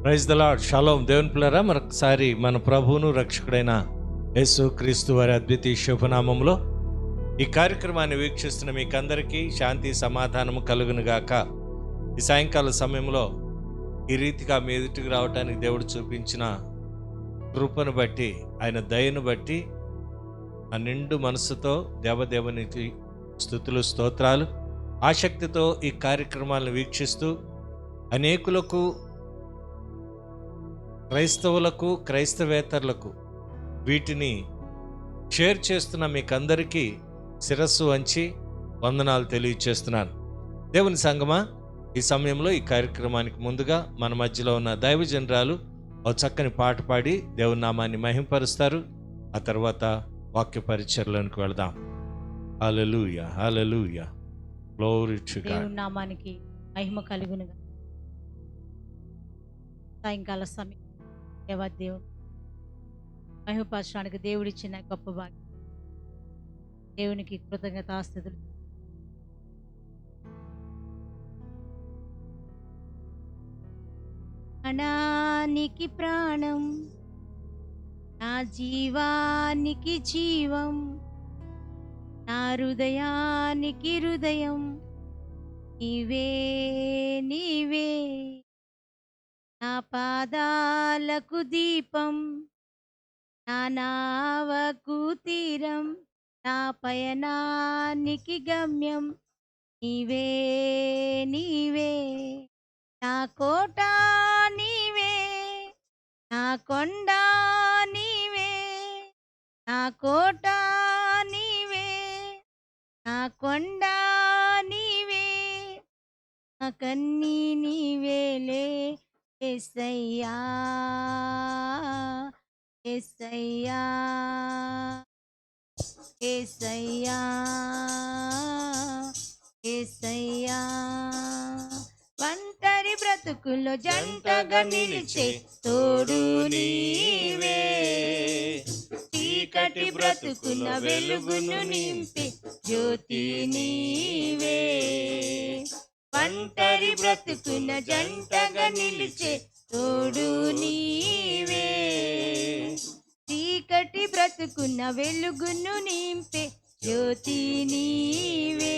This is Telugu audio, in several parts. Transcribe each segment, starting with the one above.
Praise the lord. షాలోమ్. దేవుని పిల్లరా, మరొకసారి మన ప్రభువును రక్షకుడైన యేసు క్రీస్తు వారి అద్వితీయ శుభనామంలో ఈ కార్యక్రమాన్ని వీక్షిస్తున్న మీకందరికీ శాంతి సమాధానము కలుగును గాక. ఈ సాయంకాల సమయంలో ఈ రీతిగా మీ ఎదుటికి రావడానికి దేవుడు చూపించిన కృపను బట్టి, ఆయన దయను బట్టి ఆ నిండు మనసుతో దేవదేవునికి స్తుతులు స్తోత్రాలు. ఆసక్తితో ఈ కార్యక్రమాలను వీక్షిస్తూ అనేకులకు, క్రైస్తవులకు, క్రైస్తవేతరులకు వీటిని షేర్ చేస్తున్న మీకందరికీ శిరస్సు వంచి వందనాలు తెలియచేస్తున్నాను. దేవుని సంగమా, ఈ సమయంలో ఈ కార్యక్రమానికి ముందుగా మన మధ్యలో ఉన్న దైవజనరాలు ఒక చక్కని పాట పాడి దేవుని నామాన్ని మహింపరుస్తారు. ఆ తర్వాత వాక్య పరిచర్లోనికి వెళదాం. హల్లెలూయా, హల్లెలూయా, గ్లోరీ టు గాడ్. దేవుని నామానికి మహిమ కలుగునుగా. సాయంకాల సమయం దేవాదేవుడు మహిమపరచడానికి దేవుడిచ్చిన గొప్ప భాగ్యం. దేవునికి కృతజ్ఞతాస్తుతులు. ప్రాణానికి ప్రాణం, నా జీవానికి జీవం, నా హృదయానికి హృదయం, నీవే నీవే. నా పాదాలకు దీపం, నా నావకు తీరం, నా పయనానికి గమ్యం, నీవే నీవే. నా కోట నీవే, నా కొండ నీవే, నా కోట నీవే, నా కొండ నీవే, నా కన్నీ నీవేలే యేసయ్యా, యేసయ్యా, యేసయ్యా, యేసయ్యా. ఒంటరి బ్రతుకుల్లో జంటగా నిలిచే తోడు నీవే, చీకటి బ్రతుకుల వెలుగును నింపే జ్యోతి నీవే. ఒంటరి బ్రతుకుల జంటగా నిలిచే తోడు నీవే, చీకటి బ్రతుకున్న వెలుగును నింపే జ్యోతి నీవే.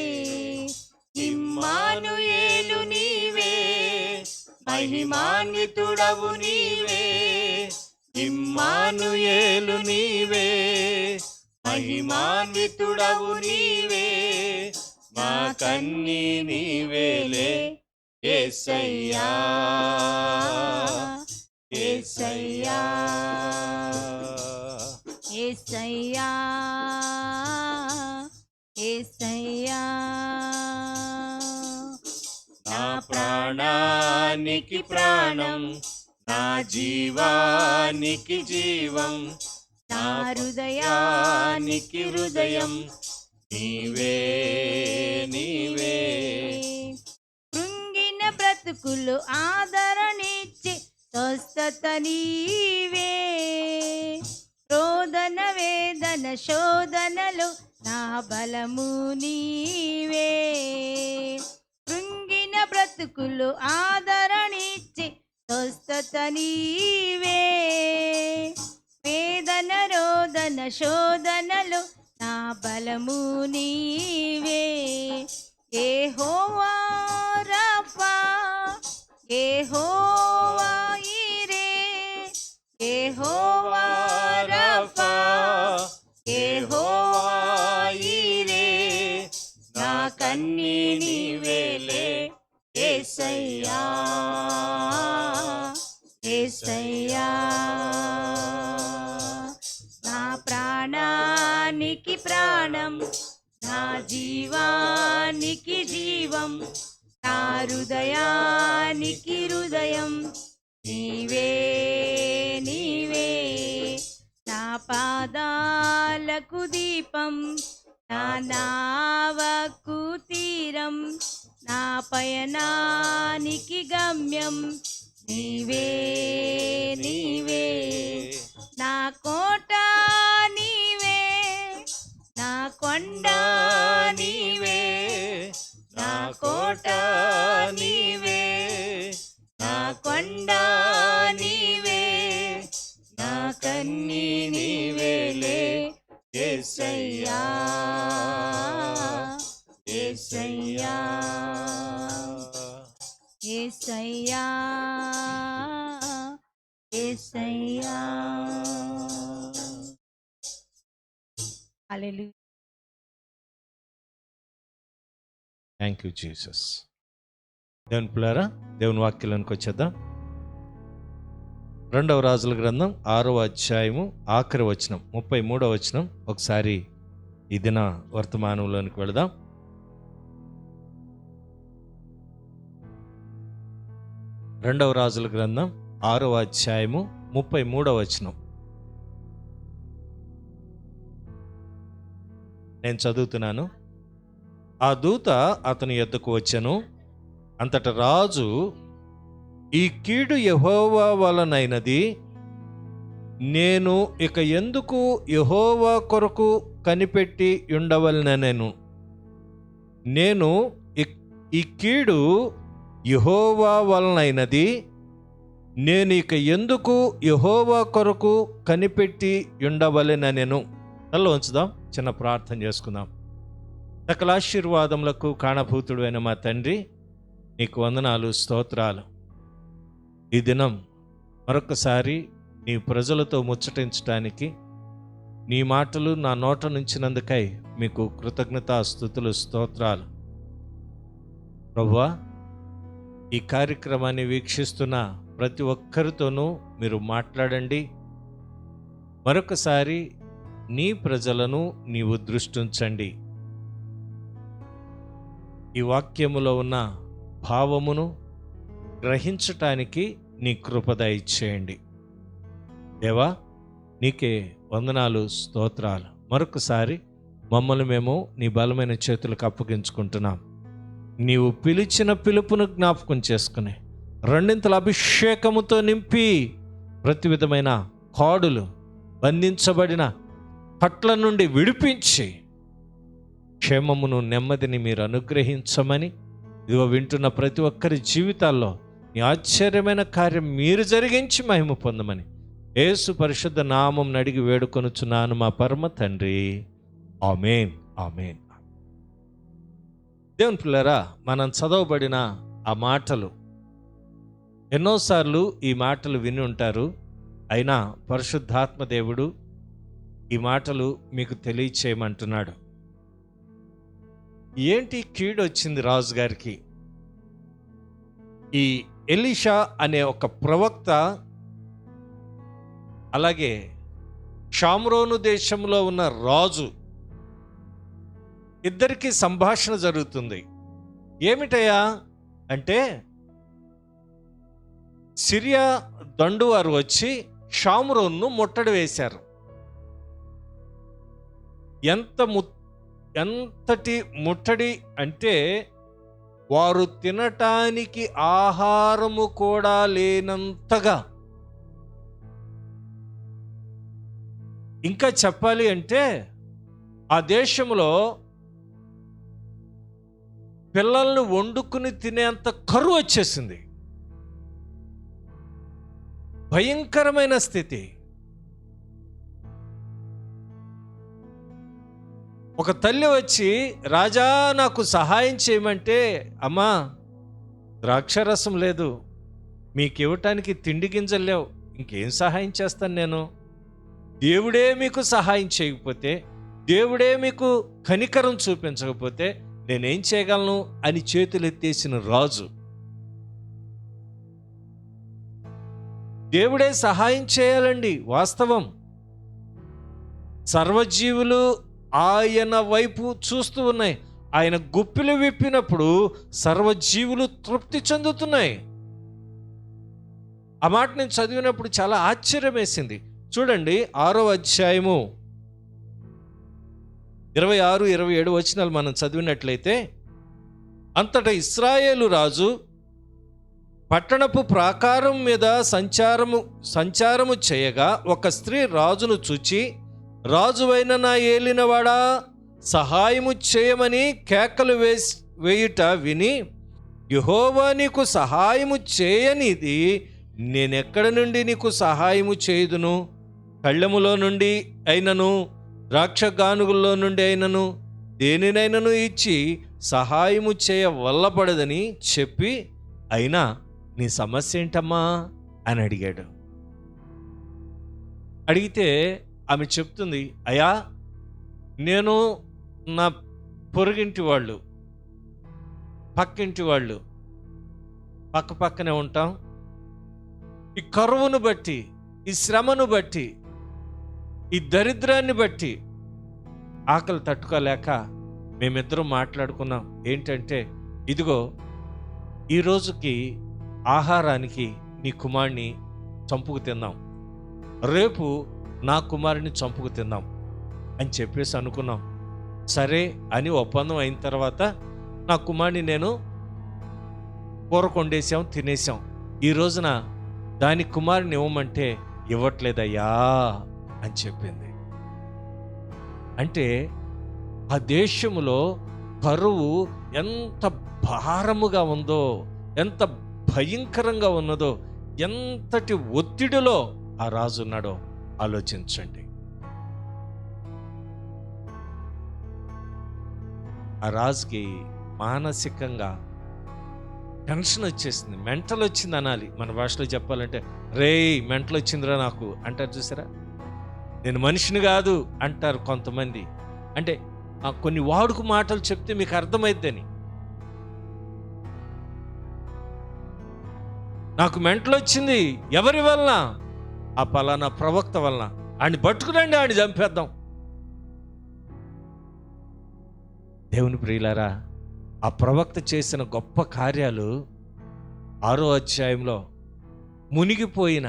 ఇమ్మానుయేలు నీవే, మహిమాన్వితుడవు నీవే. ఇమ్మానుయేలు నీవే, మహిమాన్వితుడవు నీవే. మా కన్నీ నీవేలే యేసయ్యా, యేసయ్యా, యేసయ్యా, యేసయ్యా. నా ప్రాణానికి ప్రాణం, నా జీవానికి జీవం, నా హృదయానికి హృదయం, నీవే నీవే. కృంగిన బ్రతుకులు ఆదరణిచ్చే స్వస్థత నీవే. రోదన వేదన శోధనలు నా బలము నీవే. కృంగిన బ్రతుకులు ఆదరణిచ్చే స్వస్థత నీవే. వేదన రోదన శోధనలు నా బలము నీవే. యెహోవా రఫా, యెహోవా ఈరే, యెహోవా రఫా, యెహోవా ఈరే. నా కన్నీ నీవేలే యేసయ్యా, యేసయ్యా. నా ప్రాణానికి ప్రాణం, నా జీవానికి జీవం, నా హృదయానికి హృదయం, నీవే నీవే. నా పాదాలకు దీపం, నా నావకు తీరం, నా పయనానికి గమ్యం, నీవే నీవే. నా కోట నీవే, నా కొండ నీవే, నా కోట నీవే, నా కొండ యేసయ్యా యేసయ్యా యేసయ్యా. హల్లెలూయా. Thank you Jesus. దేవుని పిల్లారా, దేవుని వాక్యంలోనికి వచ్చేద్దాం. 2వ రాజుల గ్రంథం 6వ అధ్యాయము ఆఖరి వచనం 33వ వచనం. ఒకసారి ఈ దిన వర్తమానంలోనికి వెళదాం. 2వ రాజుల గ్రంథం 6వ అధ్యాయము 33వ వచనం నేను చదువుతున్నాను. ఆ దూత అతని యొద్దకు వచ్చెను. అంతట రాజు, ఈ కీడు యెహోవా వలనైనది, నేను ఇక ఎందుకు యెహోవా కొరకు కనిపెట్టి ఉండవలెనెను. నేను ఈ కీడు యెహోవా వలనైనది, నేను ఇక ఎందుకు యెహోవా కొరకు కనిపెట్టి ఉండవలెనెను. తల ఉంచుదాం, చిన్న ప్రార్థన చేసుకుందాం. సకల ఆశీర్వాదములకు కారణభూతుడైన మా తండ్రి, నీకు వందనాలు, స్తోత్రాలు. ఈ దినం మరొకసారి నీ ప్రజలతో ముచ్చటించడానికి నీ మాటలు నా నోట నుంచినందుకై మీకు కృతజ్ఞతాస్తుతులు, స్తోత్రాలు. ప్రభువా, ఈ కార్యక్రమాన్ని వీక్షిస్తున్న ప్రతి ఒక్కరితోనూ మీరు మాట్లాడండి. మరొకసారి నీ ప్రజలను నీవు దృష్టించండి. ఈ వాక్యములో ఉన్న భావమును గ్రహించటానికి నీ కృప దయచేయండి. దేవా, నీకే వందనాలు, స్తోత్రాలు. మరొకసారి మమ్మల్ని మేము నీ బలమైన చేతులకు అప్పగించుకుంటున్నాం. నీవు పిలిచిన పిలుపును జ్ఞాపకం చేసుకుని రెండింతల అభిషేకముతో నింపి ప్రతి విధమైన కాడులు, బంధించబడిన పట్ల నుండి విడిపించి క్షేమమును, నెమ్మదిని మీరు అనుగ్రహించమని, ఇదిగో వింటున్న ప్రతి ఒక్కరి జీవితాల్లో నీ ఆశ్చర్యమైన కార్యం మీరు జరిగించి మహిమ పొందమని యేసు పరిశుద్ధ నామం అడిగి వేడుకొనుచున్నాను మా పరమ తండ్రి. ఆమేన్, ఆమేన్. దేవుని పిల్లరా, మనం చదవబడిన ఆ మాటలు ఎన్నోసార్లు ఈ మాటలు విని ఉంటారు. అయినా పరిశుద్ధాత్మ దేవుడు ఈ మాటలు మీకు తెలియచేయమంటున్నాడు. ఏంటి కీడు వచ్చింది రాజుగారికి? ఈ ఎలీషా అనే ఒక ప్రవక్త, అలాగే షామ్రోను దేశంలో ఉన్న రాజు, ఇద్దరికి సంభాషణ జరుగుతుంది. ఏమిటయ్యా అంటే, సిరియా దండువారు వచ్చి షామ్రోన్ను ముట్టడి వేశారు. ఎంతటి ముట్టడి అంటే, వారు తినటానికి ఆహారము కూడా లేనంతగా. ఇంకా చెప్పాలి అంటే, ఆ దేశంలో పిల్లల్ని వండుకుని తినేంత కరువు వచ్చేసింది. భయంకరమైన స్థితి. ఒక తల్లి వచ్చి, రాజా నాకు సహాయం చేయమంటే, అమ్మా ద్రాక్షరసం లేదు, మీకు ఇవ్వటానికి తిండి గింజలు లేవు, ఇంకేం సహాయం చేస్తాను నేను? దేవుడే మీకు సహాయం చేయకపోతే, దేవుడే మీకు కనికరం చూపించకపోతే నేనేం చేయగలను అని చేతులెత్తేసిన రాజు. దేవుడే సహాయం చేయాలండి, వాస్తవం. సర్వజీవులు ఆయన వైపు చూస్తూ ఉన్నాయి. ఆయన గుప్పిలు విప్పినప్పుడు సర్వజీవులు తృప్తి చెందుతున్నాయి. ఆ మాట నేను చదివినప్పుడు చాలా ఆశ్చర్యం వేసింది. చూడండి, 6వ అధ్యాయము 26, 27 వచనాలు మనం చదివినట్లయితే, అంతటా ఇశ్రాయేలు రాజు పట్టణపు ప్రాకారం మీద సంచారము చేయగా ఒక స్త్రీ రాజును చూచి, రాజువైన నా ఏలినవాడా, సహాయము చేయమని కేకలు వేయుట విని, యెహోవా నీకు సహాయము చేయనిది నేనెక్కడ నుండి నీకు సహాయము చేయుదును? కళ్ళెములో నుండి అయినను, ద్రాక్ష గానుగుల్లో నుండి అయినను, దేనినైనాను ఇచ్చి సహాయము చేయ వల్లపడదని చెప్పి, అయినా నీ సమస్య ఏంటమ్మా అని అడిగాడు. అడిగితే ఆమె చెప్తుంది, అయ్యా నేను నా పొరుగింటి వాళ్ళు, పక్కింటి వాళ్ళు పక్క పక్కనే ఉంటాం. ఈ కరువును బట్టి, ఈ శ్రమను బట్టి, ఈ దరిద్రాన్ని బట్టి ఆకలి తట్టుకోలేక మేమిద్దరం మాట్లాడుకున్నాం. ఏంటంటే, ఇదిగో ఈ రోజుకి ఆహారానికి నీ కుమారుని చంపుకు తిందాం, రేపు నా కుమారుని చంపుకు తిందాం అని చెప్పేసి అనుకున్నాం. సరే అని ఒప్పందం అయిన తర్వాత నా కుమారుని నేను కూర కొండేసాం, తినేసాం. ఈ రోజున దాని కుమారుని ఇవ్వమంటే ఇవ్వట్లేదయ్యా అని చెప్పింది. అంటే ఆ దేశంలో కరువు ఎంత భారముగా ఉందో, ఎంత భయంకరంగా ఉన్నదో, ఎంతటి ఒత్తిడిలో ఆ రాజు ఉన్నాడో ఆలోచించండి. ఆ రాజుకి మానసికంగా టెన్షన్ వచ్చేసింది, మెంటల్ వచ్చింది అనాలి మన భాషలో చెప్పాలంటే. రేయ్ మెంటల్ వచ్చిందిరా నాకు అంటారు చూసారా. నేను మనిషిని కాదు అంటారు కొంతమంది. అంటే కొన్ని వాడుక మాటలు చెప్తే మీకు అర్థమైద్దని. నాకు మెంటల్ వచ్చింది, ఎవరి వలన? ఆ పలానా ప్రవక్త వలన. ఆడిని పట్టుకురండి, ఆడిని చంపేద్దాం. దేవుని ప్రియులారా, ఆ ప్రవక్త చేసిన గొప్ప కార్యాలు 6వ అధ్యాయంలో మునిగిపోయిన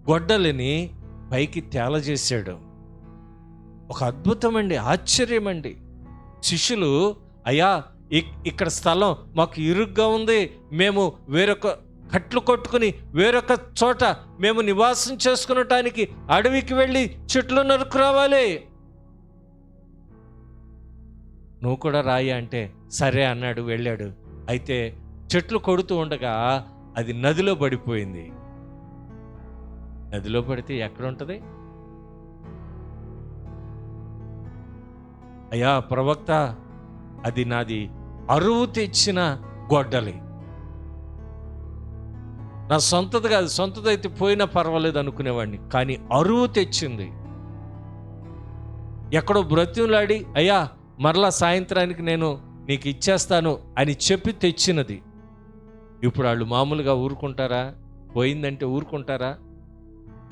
గొడ్డలిని పైకి తేలజేశాడు. ఒక అద్భుతమండి, ఆశ్చర్యమండి. శిష్యులు, అయ్యా ఇక్కడ స్థలం మాకు ఇరుగ్గా ఉంది, మేము వేరొక కట్లు కొట్టుకుని వేరొక చోట మేము నివాసం చేసుకునటానికి అడవికి వెళ్ళి చెట్లు నరుకు రావాలి, నువ్వు కూడా రాయి అంటే సరే అన్నాడు, వెళ్ళాడు. అయితే చెట్లు కొడుతూ ఉండగా అది నదిలో పడిపోయింది. నదిలో పడితే ఎక్కడ ఉంటుంది? అయ్యా ప్రవక్త, అది నాది అరువు తెచ్చిన గొడ్డలి, నా సొంతది కాదు, సొంతదైతే పోయినా పర్వాలేదు అనుకునేవాడిని, కానీ అరువు తెచ్చింది. ఎక్కడో బ్రతిమలాడి, అయ్యా మరలా సాయంత్రానికి నేను నీకు ఇచ్చేస్తాను అని చెప్పి తెచ్చినది. ఇప్పుడు వాళ్ళు మామూలుగా ఊరుకుంటారా? పోయిందంటే ఊరుకుంటారా?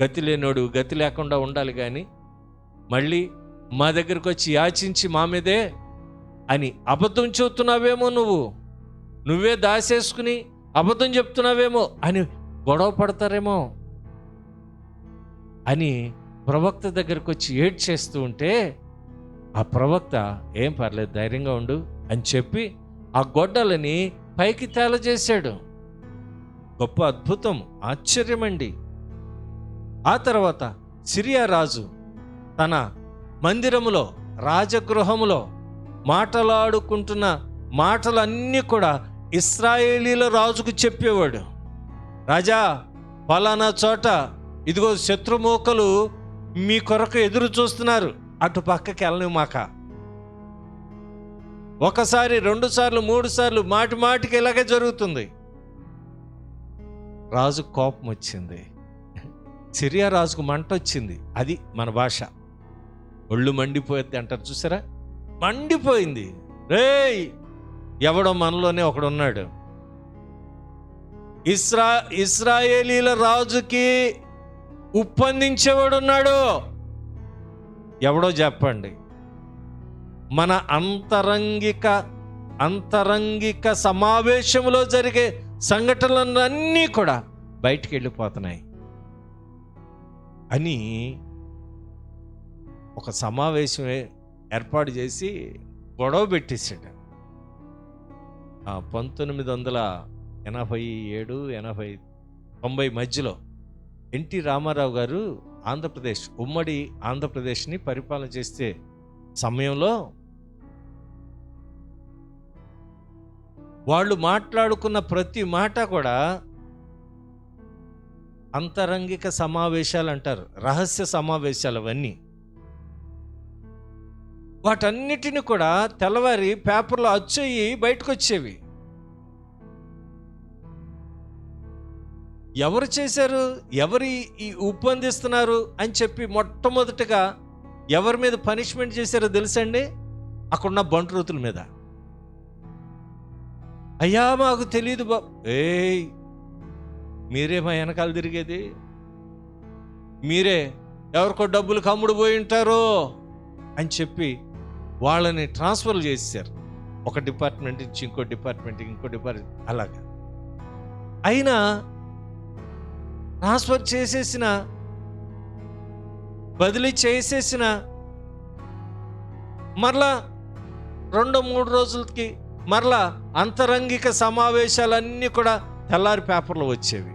గతి లేనోడు గతి లేకుండా ఉండాలి. కానీ మళ్ళీ మా దగ్గరకు వచ్చి యాచించి మా మీదే అని అబద్ధం చెబుతున్నావేమో, నువ్వే దాసేసుకుని అబద్ధం చెప్తున్నావేమో అని గొడవ పడతారేమో అని ప్రవక్త దగ్గరకు వచ్చి ఏడ్చేస్తూ ఉంటే, ఆ ప్రవక్త ఏం పర్లేదు ధైర్యంగా ఉండు అని చెప్పి ఆ గొడ్డలని పైకి తేలజేశాడు. గొప్ప అద్భుతం, ఆశ్చర్యమండి. ఆ తర్వాత సిరియా రాజు తన మందిరములో, రాజగృహములో మాటలాడుకుంటున్న మాటలన్నీ కూడా ఇశ్రాయేలీల రాజుకు చెప్పేవాడు. రాజా, పలానా చోట ఇదిగో శత్రుమూకలు మీ కొరకు ఎదురు చూస్తున్నారు, అటు పక్కకి వెళ్ళనివ్వమాక. ఒకసారి, 2 సార్లు, 3 సార్లు మాటి మాటికి ఇలాగే జరుగుతుంది. రాజు కోపం వచ్చింది. సిరియా రాజుకు మంట వచ్చింది. అది మన భాష, ఒళ్ళు మండిపోయింది అంటారు చూసారా, మండిపోయింది. రేయ్, ఎవడో మనలోనే ఒకడు ఉన్నాడు, ఇశ్రాయేలీల రాజుకి ఉప్పందించేవాడు ఉన్నాడు. ఎవడో చెప్పండి. మన అంతరంగిక సమావేశంలో జరిగే సంఘటనలన్నీ కూడా బయటికి వెళ్ళిపోతున్నాయి అని ఒక సమావేశం ఏర్పాటు చేసి గొడవ పెట్టేసాడు. 1987, 90 మధ్యలో ఎన్టీ రామారావు గారు ఆంధ్రప్రదేశ్, ఉమ్మడి ఆంధ్రప్రదేశ్ని పరిపాలన చేసే సమయంలో వాళ్ళు మాట్లాడుకున్న ప్రతి మాట కూడా అంతరంగిక సమావేశాలు అంటారు, రహస్య సమావేశాలు. అవన్నీ వాటన్నిటిని కూడా తెల్లవారి పేపర్లో అచ్చయ్యి బయటకు వచ్చేవి. ఎవరు చేశారు, ఎవరు ఈ ఉప్పు అందిస్తున్నారు అని చెప్పి మొట్టమొదటిగా ఎవరి మీద పనిష్మెంట్ చేశారో తెలుసండి? అక్కడున్న బంట్రోతుల మీద. అయ్యా మాకు తెలియదు ఏయ్, మీరే మా వెనకాల తిరిగేది, మీరే ఎవరికో డబ్బులు కమ్ముడు పోయి ఉంటారో అని చెప్పి వాళ్ళని ట్రాన్స్ఫర్ చేశారు. ఒక డిపార్ట్మెంట్ నుంచి ఇంకో డిపార్ట్మెంట్ అలాగా. అయినా ట్రాన్స్ఫర్ చేసేసిన, బదిలీ చేసేసిన మరలా 2-3 రోజులకి మరలా అంతరంగిక సమావేశాలన్నీ కూడా తెల్లారి పేపర్లో వచ్చేవి.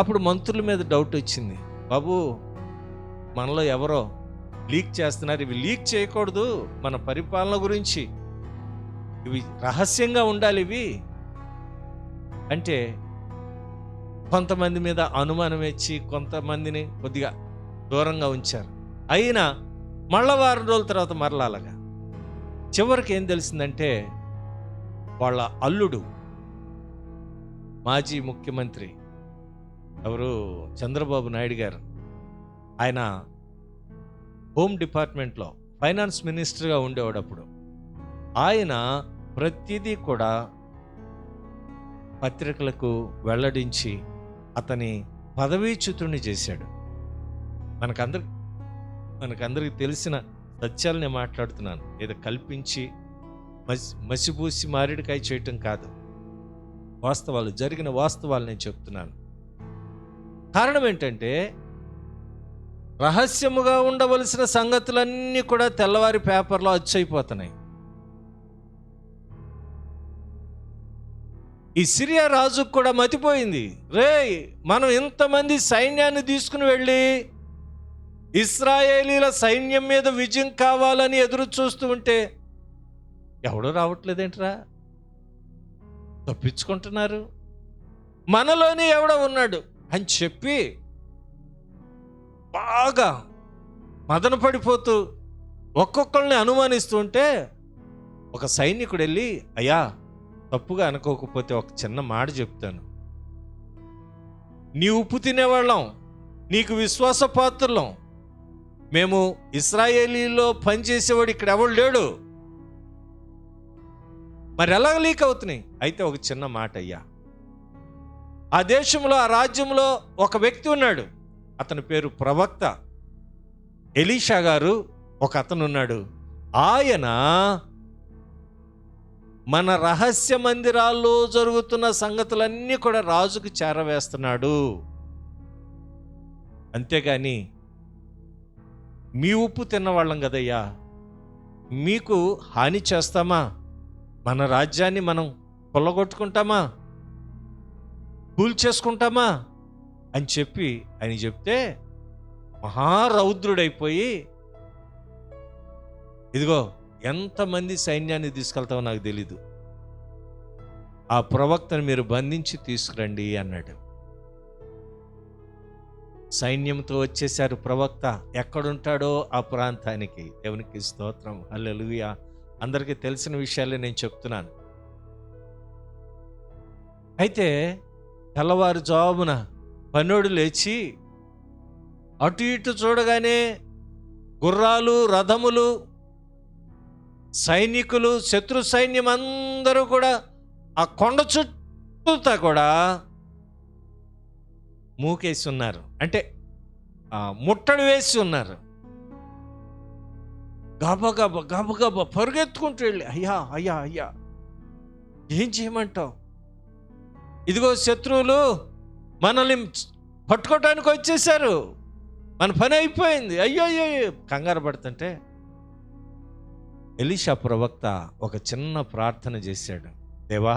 అప్పుడు మంత్రుల మీద డౌట్ వచ్చింది. బాబు, మనలో ఎవరో లీక్ చేస్తున్నారు, ఇవి లీక్ చేయకూడదు, మన పరిపాలన గురించి ఇవి రహస్యంగా ఉండాలి ఇవి అంటే కొంతమంది మీద అనుమానం వచ్చి కొంతమందిని కొద్దిగా దూరంగా ఉంచారు. అయినా మళ్ళా వారం రోజుల తర్వాత మరలా అలాగా. చివరికి ఏం తెలిసిందంటే వాళ్ళ అల్లుడు మాజీ ముఖ్యమంత్రి ఎవరు, చంద్రబాబు నాయుడు గారు, ఆయన హోమ్ డిపార్ట్మెంట్లో ఫైనాన్స్ మినిస్టర్గా ఉండేవాడు. అప్పుడు ఆయన ప్రతిదీ కూడా పత్రికలకు వెల్లడించి అతని పదవీచ్యుతుడిని చేశాడు. మనకందరికి తెలిసిన సత్యాలు నేను మాట్లాడుతున్నాను, ఏదో కల్పించి మసిపూసి మారేడుకాయ చేయటం కాదు, వాస్తవాలు, జరిగిన వాస్తవాలు నేను చెప్తున్నాను. కారణం ఏంటంటే రహస్యముగా ఉండవలసిన సంగతులన్నీ కూడా తెల్లవారి పేపర్లో అచ్చయిపోతున్నాయి. ఈ సిరియా రాజుకు కూడా మతిపోయింది. మనం ఇంతమంది సైన్యాన్ని తీసుకుని వెళ్ళి ఇశ్రాయేలీల సైన్యం మీద విజయం కావాలని ఎదురు చూస్తూ ఉంటే ఎవడో రావట్లేదేంట్రా, తప్పించుకుంటున్నారు, మనలోనే ఎవడో ఉన్నాడు అని చెప్పి బాగా మదన పడిపోతూ ఒక్కొక్కరిని అనుమానిస్తూ ఉంటే ఒక సైనికుడు వెళ్ళి, అయ్యా తప్పుగా అనుకోకపోతే ఒక చిన్న మాట చెప్తాను, నీ ఉప్పు తినేవాళ్ళం, నీకు విశ్వాసపాత్రులం, మేము ఇశ్రాయేలీలో పనిచేసేవాడు ఇక్కడ ఎవడు లేడు, మరి ఎలా లీక్ అవుతున్నాయి? అయితే ఒక చిన్న మాట అయ్యా, ఆ దేశంలో ఆ రాజ్యంలో ఒక వ్యక్తి ఉన్నాడు, అతని పేరు ప్రవక్త ఎలీషా గారు, ఒక అతను ఉన్నాడు, ఆయన మన రహస్య మందిరాల్లో జరుగుతున్న సంగతులన్నీ కూడా రాజుకు చేరవేస్తున్నాడు. అంతేగాని మీ ఉప్పు తిన్నవాళ్ళం కదయ్యా, మీకు హాని చేస్తామా, మన రాజ్యాన్ని మనం కొల్లగొట్టుకుంటామా, కూల్చేసుకుంటామా అని చెప్పి ఆయన చెప్తే మహారౌద్రుడైపోయి, ఇదిగో ఎంతమంది సైన్యాన్ని తీసుకెళ్తావో నాకు తెలీదు, ఆ ప్రవక్తను మీరు బంధించి తీసుకురండి అన్నాడు. సైన్యంతో వచ్చేశారు. ప్రవక్త ఎక్కడుంటాడో ఆ ప్రాంతానికి. దేవునికి స్తోత్రం, హల్లెలూయా. అందరికీ తెలిసిన విషయాలే నేను చెప్తున్నాను. అయితే తెల్లవారుజామున పనోడు లేచి అటు ఇటు చూడగానే గుర్రాలు, రథములు, సైనికులు, శత్రు సైన్యం అందరూ కూడా ఆ కొండ చుట్టూతా కూడా మూకేసి ఉన్నారు, అంటే ముట్టడి వేసి ఉన్నారు. గబగబా పరుగెత్తుకుంటూ వెళ్ళి, అయ్యా అయ్యా అయ్యా ఏం చేయమంటావు, ఇదిగో శత్రువులు మనల్ని పట్టుకోవటానికి వచ్చేసారు, మన పని అయిపోయింది, అయ్యో అయ్యో కంగారు పడుతుంటే ఎలీషా ప్రవక్త ఒక చిన్న ప్రార్థన చేశాడు, దేవా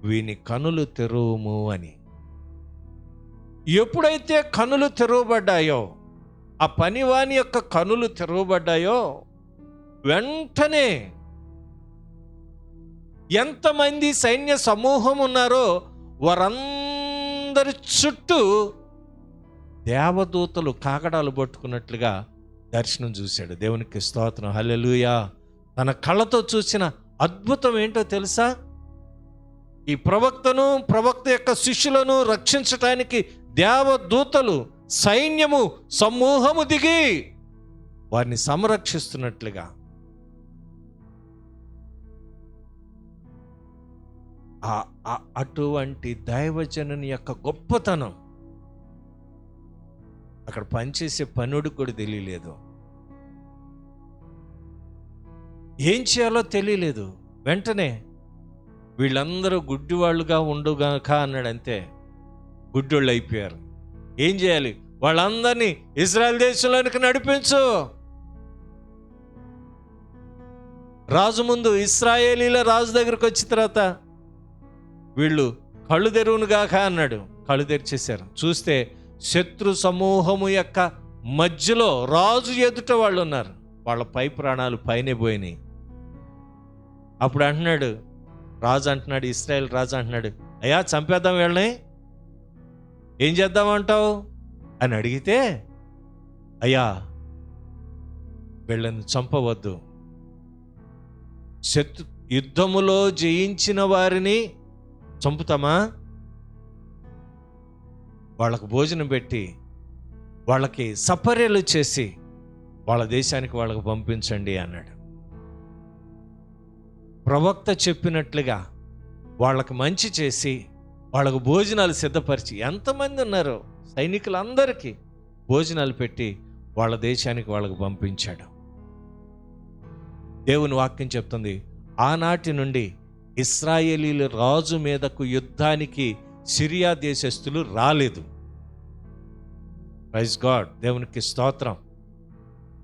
వీని కనులు తెరువుము అని. ఎప్పుడైతే కనులు తెరవబడ్డాయో, ఆ పనివాని యొక్క కనులు తెరవబడ్డాయో, వెంటనే ఎంతమంది సైన్య సమూహం ఉన్నారో వారందరి చుట్టూ దేవదూతలు కాకడాలు పట్టుకున్నట్లుగా దర్శనం చూశాడు. దేవునికి స్తోత్రం, హల్లెలూయా. తన కళ్ళతో చూసిన అద్భుతం ఏంటో తెలుసా? ఈ ప్రవక్త యొక్క శిష్యులను రక్షించటానికి దేవదూతలు, సైన్యము, సమూహము దిగి వారిని సంరక్షిస్తున్నట్లుగా అటువంటి దైవజనుని యొక్క గొప్పతనం అక్కడ పనిచేసే పనుడు కూడా తెలియలేదు, ఏం చేయాలో తెలియలేదు. వెంటనే వీళ్ళందరూ గుడ్డివాళ్ళుగా ఉండుగాక అన్నాడు. అంతే, గుడ్డోళ్ళు అయిపోయారు. ఏం చేయాలి? వాళ్ళందరినీ ఇజ్రాయెల్ దేశంలోనికి నడిపించు. రాజు ముందు, ఇశ్రాయేలీల రాజు దగ్గరకు వచ్చిన తర్వాత వీళ్ళు కళ్ళు తెరువునుగాక అన్నాడు. కళ్ళు తెరిచేశారు. చూస్తే శత్రు సమూహము యొక్క మధ్యలో రాజు ఎదుట వాళ్ళు ఉన్నారు. వాళ్ళ పై ప్రాణాలు పైనే పోయినాయి. అప్పుడు అంటున్నాడు రాజు, అంటున్నాడు ఇశ్రాయేల్ రాజు అంటున్నాడు, అయ్యా చంపేద్దాం వీళ్ళని, ఏం చేద్దామంటావు అని అడిగితే, అయ్యా వీళ్ళని చంపవద్దు, యుద్ధములో జయించిన వారిని చంపుతామా? వాళ్ళకు భోజనం పెట్టి వాళ్ళకి సపర్యలు చేసి వాళ్ళ దేశానికి వాళ్ళకు పంపించండి అన్నాడు. ప్రవక్త చెప్పినట్లుగా వాళ్ళకు మంచి చేసి వాళ్ళకు భోజనాలు సిద్ధపరిచి, ఎంతమంది ఉన్నారో సైనికులందరికీ భోజనాలు పెట్టి వాళ్ళ దేశానికి వాళ్ళకు పంపించాడు. దేవుని వాక్యం చెప్తుంది, ఆనాటి నుండి ఇశ్రాయేలీల రాజు మీదకు యుద్ధానికి సిరియా దేశస్థులు రాలేదు. ప్రైజ్ గాడ్, దేవునికి స్తోత్రం.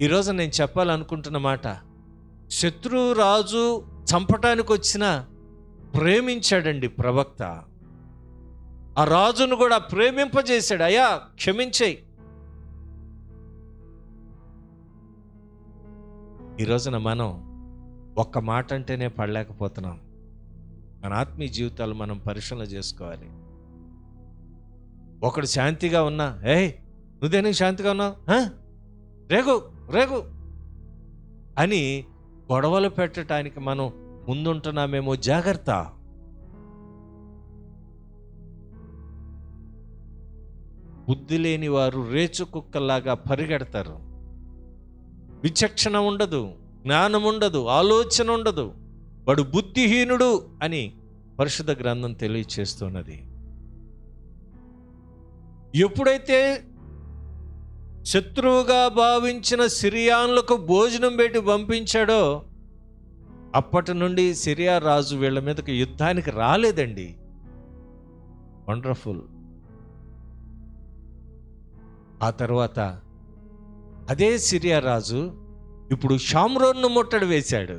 ఈరోజు నేను చెప్పాలనుకుంటున్న మాట, శత్రు రాజు చంపటానికి వచ్చిన ప్రేమించాడండి ప్రవక్త. ఆ రాజును కూడా ప్రేమింపజేశాడు. అయ్యా క్షమించేయి. ఈ రోజున మనం ఒక్క మాట అంటేనే పడలేకపోతున్నాం. మన ఆత్మీయ జీవితాలు మనం పరిశీలన చేసుకోవాలి. ఒకడు శాంతిగా ఉన్నా, నువ్వు దేనికి శాంతిగా ఉన్నావు, రేగు రేగు అని గొడవలు పెట్టడానికి మనం ముందుంటున్నామేమో, జాగ్రత్త. బుద్ధి లేని వారు రేచు కుక్కల్లాగా పరిగెడతారు. విచక్షణ ఉండదు, జ్ఞానం ఉండదు, ఆలోచన ఉండదు. వాడు బుద్ధిహీనుడు అని పరిశుద్ధ గ్రంథం తెలియచేస్తున్నది. ఎప్పుడైతే శత్రువుగా భావించిన సిరియానులకు భోజనం పెట్టి పంపించాడో అప్పటి నుండి సిరియా రాజు వీళ్ళ మీదకి యుద్ధానికి రాలేదండి. వండర్ఫుల్. ఆ తర్వాత అదే సిరియా రాజు ఇప్పుడు షామ్రోన్ను ముట్టడి వేశాడు.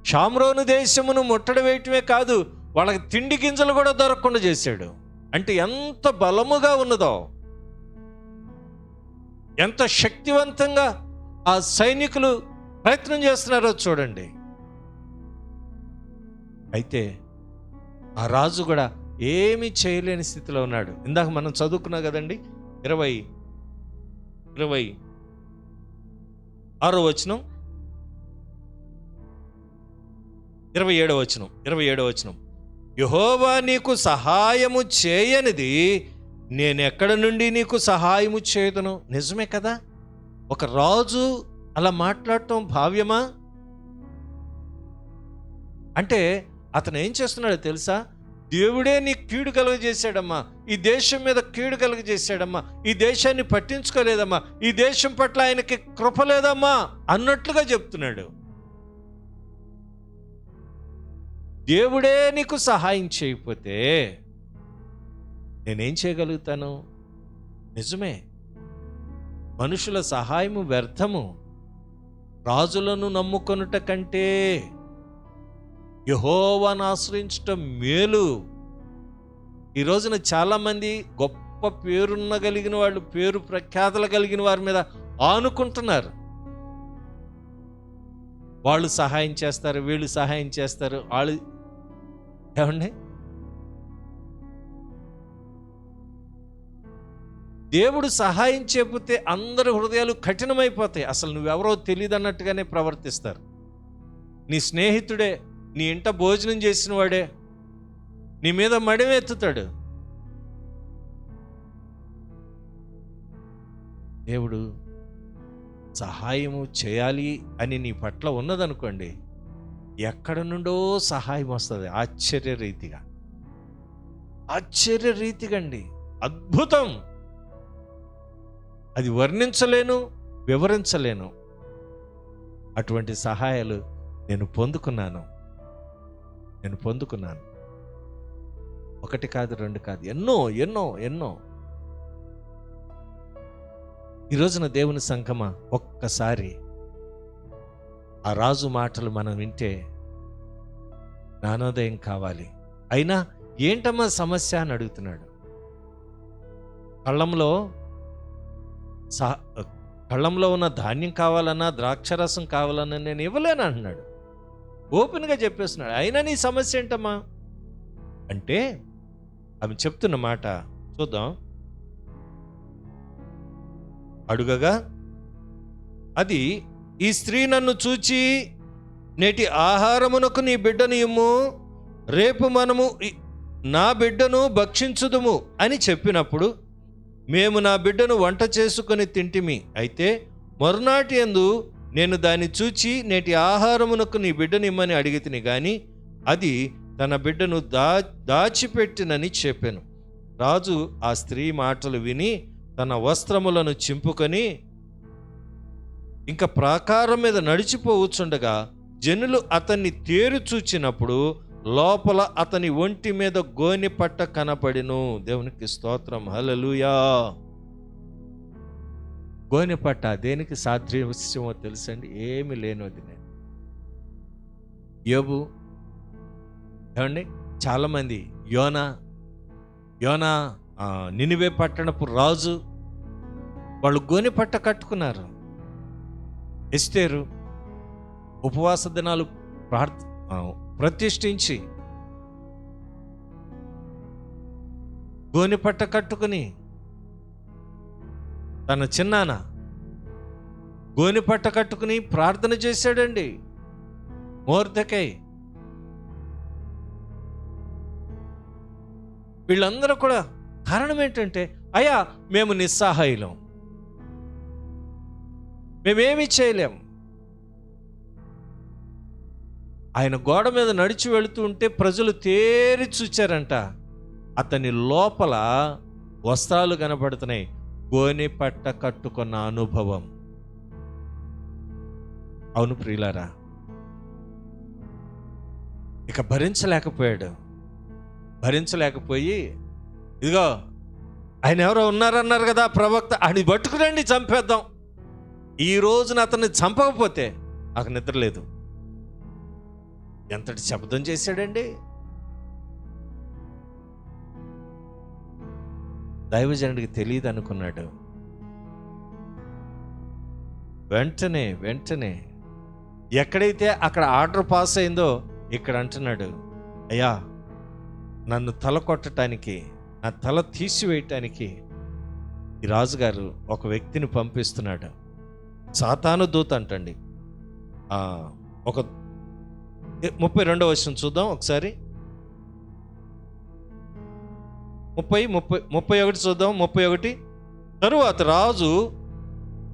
షామ్రోను దేశమును ముట్టడి వేయటమే కాదు, వాళ్ళకి తిండి గింజలు కూడా దొరకకుండా చేశాడు. అంటే ఎంత బలముగా ఉన్నదో, ఎంత శక్తివంతంగా ఆ సైనికులు ప్రయత్నం చేస్తున్నారో చూడండి. అయితే ఆ రాజు కూడా ఏమీ చేయలేని స్థితిలో ఉన్నాడు. ఇందాక మనం చదువుకున్నాం కదండి, 26వ వచనం, 27వ వచనం. యెహోవా నీకు సహాయము చేయనిది నేనెక్కడ నుండి నీకు సహాయము చేయదును. నిజమే కదా, ఒక రాజు అలా మాట్లాడటం భావ్యమా? అంటే అతను ఏం చేస్తున్నాడో తెలుసా? దేవుడే నీకు కీడు కలుగజేశాడమ్మా, ఈ దేశం మీద కీడు కలుగజేశాడమ్మా, ఈ దేశాన్ని పట్టించుకోలేదమ్మా, ఈ దేశం పట్ల ఆయనకి కృప లేదమ్మా అన్నట్లుగా చెప్తున్నాడు. దేవుడే నీకు సహాయం చేయకపోతే నేనేం చేయగలుగుతాను? నిజమే, మనుషుల సహాయము వ్యర్థము. రాజులను నమ్ముకొనుట కంటే యెహోవాను ఆశ్రయించటం మేలు. ఈ రోజున చాలామంది గొప్ప పేరున్న కలిగిన వాళ్ళు, పేరు ప్రఖ్యాతలు కలిగిన వారి మీద ఆనుకుంటున్నారు. వాళ్ళు సహాయం చేస్తారు, వీళ్ళు సహాయం చేస్తారు. వాళ్ళు ఏమండి, దేవుడు సహాయం చేయకపోతే అందరి హృదయాలు కఠినమైపోతాయి. అసలు నువ్వెవరో తెలియదు అన్నట్టుగానే ప్రవర్తిస్తారు. నీ స్నేహితుడే, నీ ఇంట భోజనం చేసిన వాడే నీ మీద మడిమెత్తుతాడు. దేవుడు సహాయము చేయాలి అని నీ పట్ల ఉన్నదనుకోండి, ఎక్కడ నుండో సహాయం వస్తుంది. ఆశ్చర్యరీతిగా అండి, అద్భుతం. అది వర్ణించలేను, వివరించలేను. అటువంటి సహాయాలు నేను పొందుకున్నాను. ఒకటి కాదు, రెండు కాదు, ఎన్నో. ఈ రోజున దేవుని సంఘమా, ఒక్కసారి ఆ రాజు మాటలు మనం వింటే జ్ఞానోదయం కావాలి. అయినా ఏంటమ్మా సమస్య అని అడుగుతున్నాడు. కళ్ళంలో ఉన్న ధాన్యం కావాలన్నా, ద్రాక్షరసం కావాలన్నా నేను ఇవ్వలేను అంటున్నాడు. ఓపెన్గా చెప్పేస్తున్నాడు. అయినా నీ సమస్య ఏంటమ్మా అంటే ఆమె చెప్తున్న మాట చూద్దాం. అడుగగా అది, ఈ స్త్రీ నన్ను చూచి, నేటి ఆహారమునకు నీ బిడ్డను ఇమ్ము, రేపు మనము నా బిడ్డను భక్షించుదుము అని చెప్పినప్పుడు, మేము నా బిడ్డను వంట చేసుకొని తింటిమి. అయితే మరునాటి యందు నేను దాన్ని చూచి, నేటి ఆహారమునకు నీ బిడ్డను ఇమ్మని అడిగితిని గాని అది తన బిడ్డను దాచిపెట్టినని చెప్పాను. రాజు ఆ స్త్రీ మాటలు విని తన వస్త్రములను చింపుకొని ఇంకా ప్రాకారం మీద నడిచిపోవచ్చుండగా జనులు అతన్ని తేరు చూచినప్పుడు లోపల అతని ఒంటి మీద గోనె పట్ట కనపడిను. దేవునికి స్తోత్రం, హల్లెలూయా. గోనె పట్ట దేనికి సాదృశ్యమో తెలుసండి? ఏమి లేనోది. యోబు ఏమండి, చాలామంది యోనా నినివే పట్టణపు రాజు, వాళ్ళు గోనె పట్ట కట్టుకున్నారు. ఎస్తేరు ఉపవాస దినాలు ప్రతిష్ఠించి గోనె పట్ట కట్టుకుని, తన చిన్నాన గోనె పట్ట కట్టుకుని ప్రార్థన చేశాడండి మొర్దెకై. వీళ్ళందరూ కూడా కారణం ఏంటంటే, అయ్యా మేము నిస్సహాయులం, మేమేమీ చేయలేం. ఆయన గోడ మీద నడిచి వెళుతూ ఉంటే ప్రజలు తేరి చూచారంట. అతని లోపల వస్త్రాలు కనబడుతున్నాయి, గోనె పట్ట కట్టుకున్న అనుభవం. అవును ప్రియులారా, ఇక భరించలేకపోయి ఇదిగో ఆయన ఎవరో ఉన్నారన్నారు కదా ప్రవక్త, ఆడిని పట్టుకురండి చంపేద్దాం, ఈ రోజున అతన్ని చంపకపోతే నాకు నిద్ర లేదు. ఎంతటి శబ్దం చేశాడండి. దైవజనుడికి తెలియదు అనుకున్నాడు. వెంటనే ఎక్కడైతే అక్కడ ఆర్డర్ పాస్ అయిందో ఇక్కడ అంటున్నాడు, అయ్యా నన్ను తల కొట్టడానికి, నా తల తీసివేయటానికి ఈ రాజుగారు ఒక వ్యక్తిని పంపిస్తున్నాడు. సాతాను దూత అంటండి. ఒక 32వ వచనం చూద్దాం ఒకసారి. 31 చూద్దాం. 31. తరువాత రాజు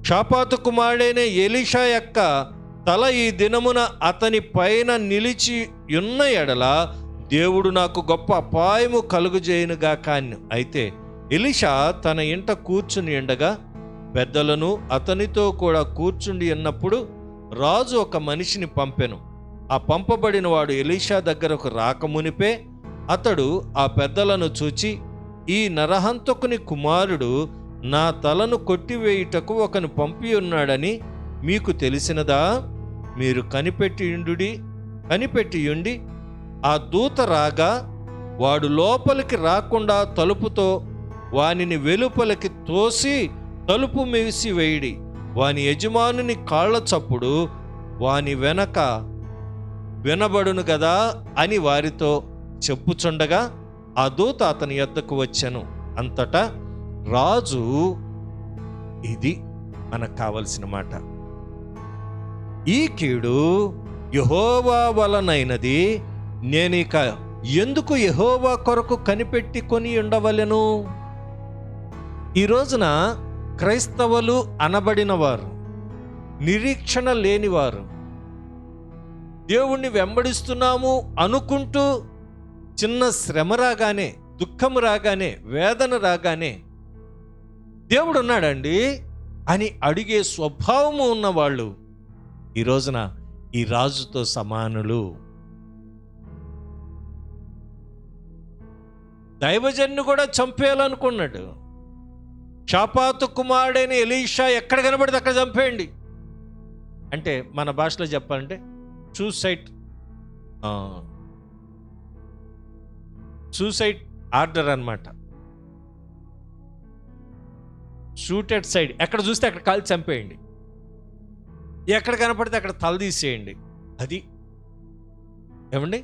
షాపాతు కుమారుడైన ఎలీషా యొక్క తల ఈ దినమున అతని పైన నిలిచి ఉన్న ఎడల దేవుడు నాకు గొప్ప అపాయము కలుగజేయునుగాక అని. అయితే ఎలీషా తన ఇంట కూర్చుని ఉండగా పెద్దలను అతనితో కూడా కూర్చుండి ఉన్నప్పుడు రాజు ఒక మనిషిని పంపెను. ఆ పంపబడిన వాడు ఎలీషా దగ్గరకు రాకమునిపే అతడు ఆ పెద్దలను చూచి, ఈ నరహంతకుని కుమారుడు నా తలను కొట్టివేయుటకు ఒకను పంపి ఉన్నాడని మీకు తెలిసినదా? మీరు కనిపెట్టియుండి ఆ దూత రాగా వాడు లోపలికి రాకుండా తలుపుతో వానిని వెలుపలికి తోసి తలుపు మూసివేయుడి. వాని యజమానుని కాళ్ళ చప్పుడు వాని వెనక వినబడును గదా అని వారితో చెప్పుచుండగా ఆ దూత అతని యొద్దకు వచ్చెను. అంతటా రాజు. ఇది మనకు కావలసిన మాట. ఈ కీడు యెహోవా వలనైనది, నేనిక ఎందుకు యెహోవా కొరకు కనిపెట్టి కొని ఉండవలెను? ఈ రోజున క్రైస్తవులు అనబడిన వారు, నిరీక్షణ లేనివారు, దేవుణ్ణి వెంబడిస్తున్నాము అనుకుంటూ చిన్న శ్రమ రాగానే, దుఃఖం రాగానే, వేదన రాగానే దేవుడు ఉన్నాడండి అని అడిగే స్వభావము ఉన్నవాళ్ళు ఈ రోజున ఈ రాజుతో సమానులు. దైవజన్ను కూడా చంపేయాలనుకున్నాడు. షాపాతు కుమారుడైన ఎలీషా ఎక్కడ కనబడితే అక్కడ చంపేయండి అంటే, మన భాషలో చెప్పాలంటే సూసైడ్ ఆర్డర్ అన్నమాట. షూటెడ్ సైడ్, ఎక్కడ చూస్తే అక్కడ కాల్చి చంపేయండి, ఎక్కడ కనపడితే అక్కడ తల తీసేయండి. అది ఏమండి,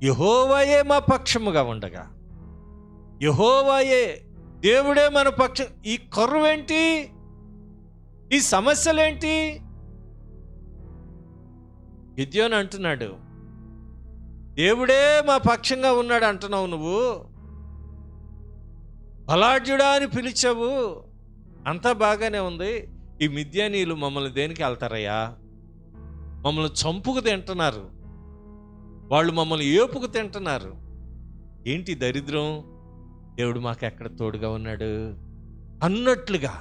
యెహోవాయే మా పక్షముగా ఉండగా, యెహోవాయే దేవుడే మన పక్షం. ఈ కరువేంటి, ఈ సమస్యలేంటి? గిద్యోను అంటున్నాడు, దేవుడే మా పక్షంగా ఉన్నాడు అంటున్నావు, నువ్వు బలాఢ్యుడా అని పిలిచావు, అంతా బాగానే ఉంది. ఈ మిద్యానీయులు మమ్మల్ని దేనికి వెళ్తారయ్యా? మమ్మల్ని చంపుకు తింటున్నారు, వాళ్ళు మమ్మల్ని ఏపుకు తింటున్నారు. ఏంటి దరిద్రం? దేవుడు మాకు ఎక్కడ తోడుగా ఉన్నాడు అన్నట్లుగా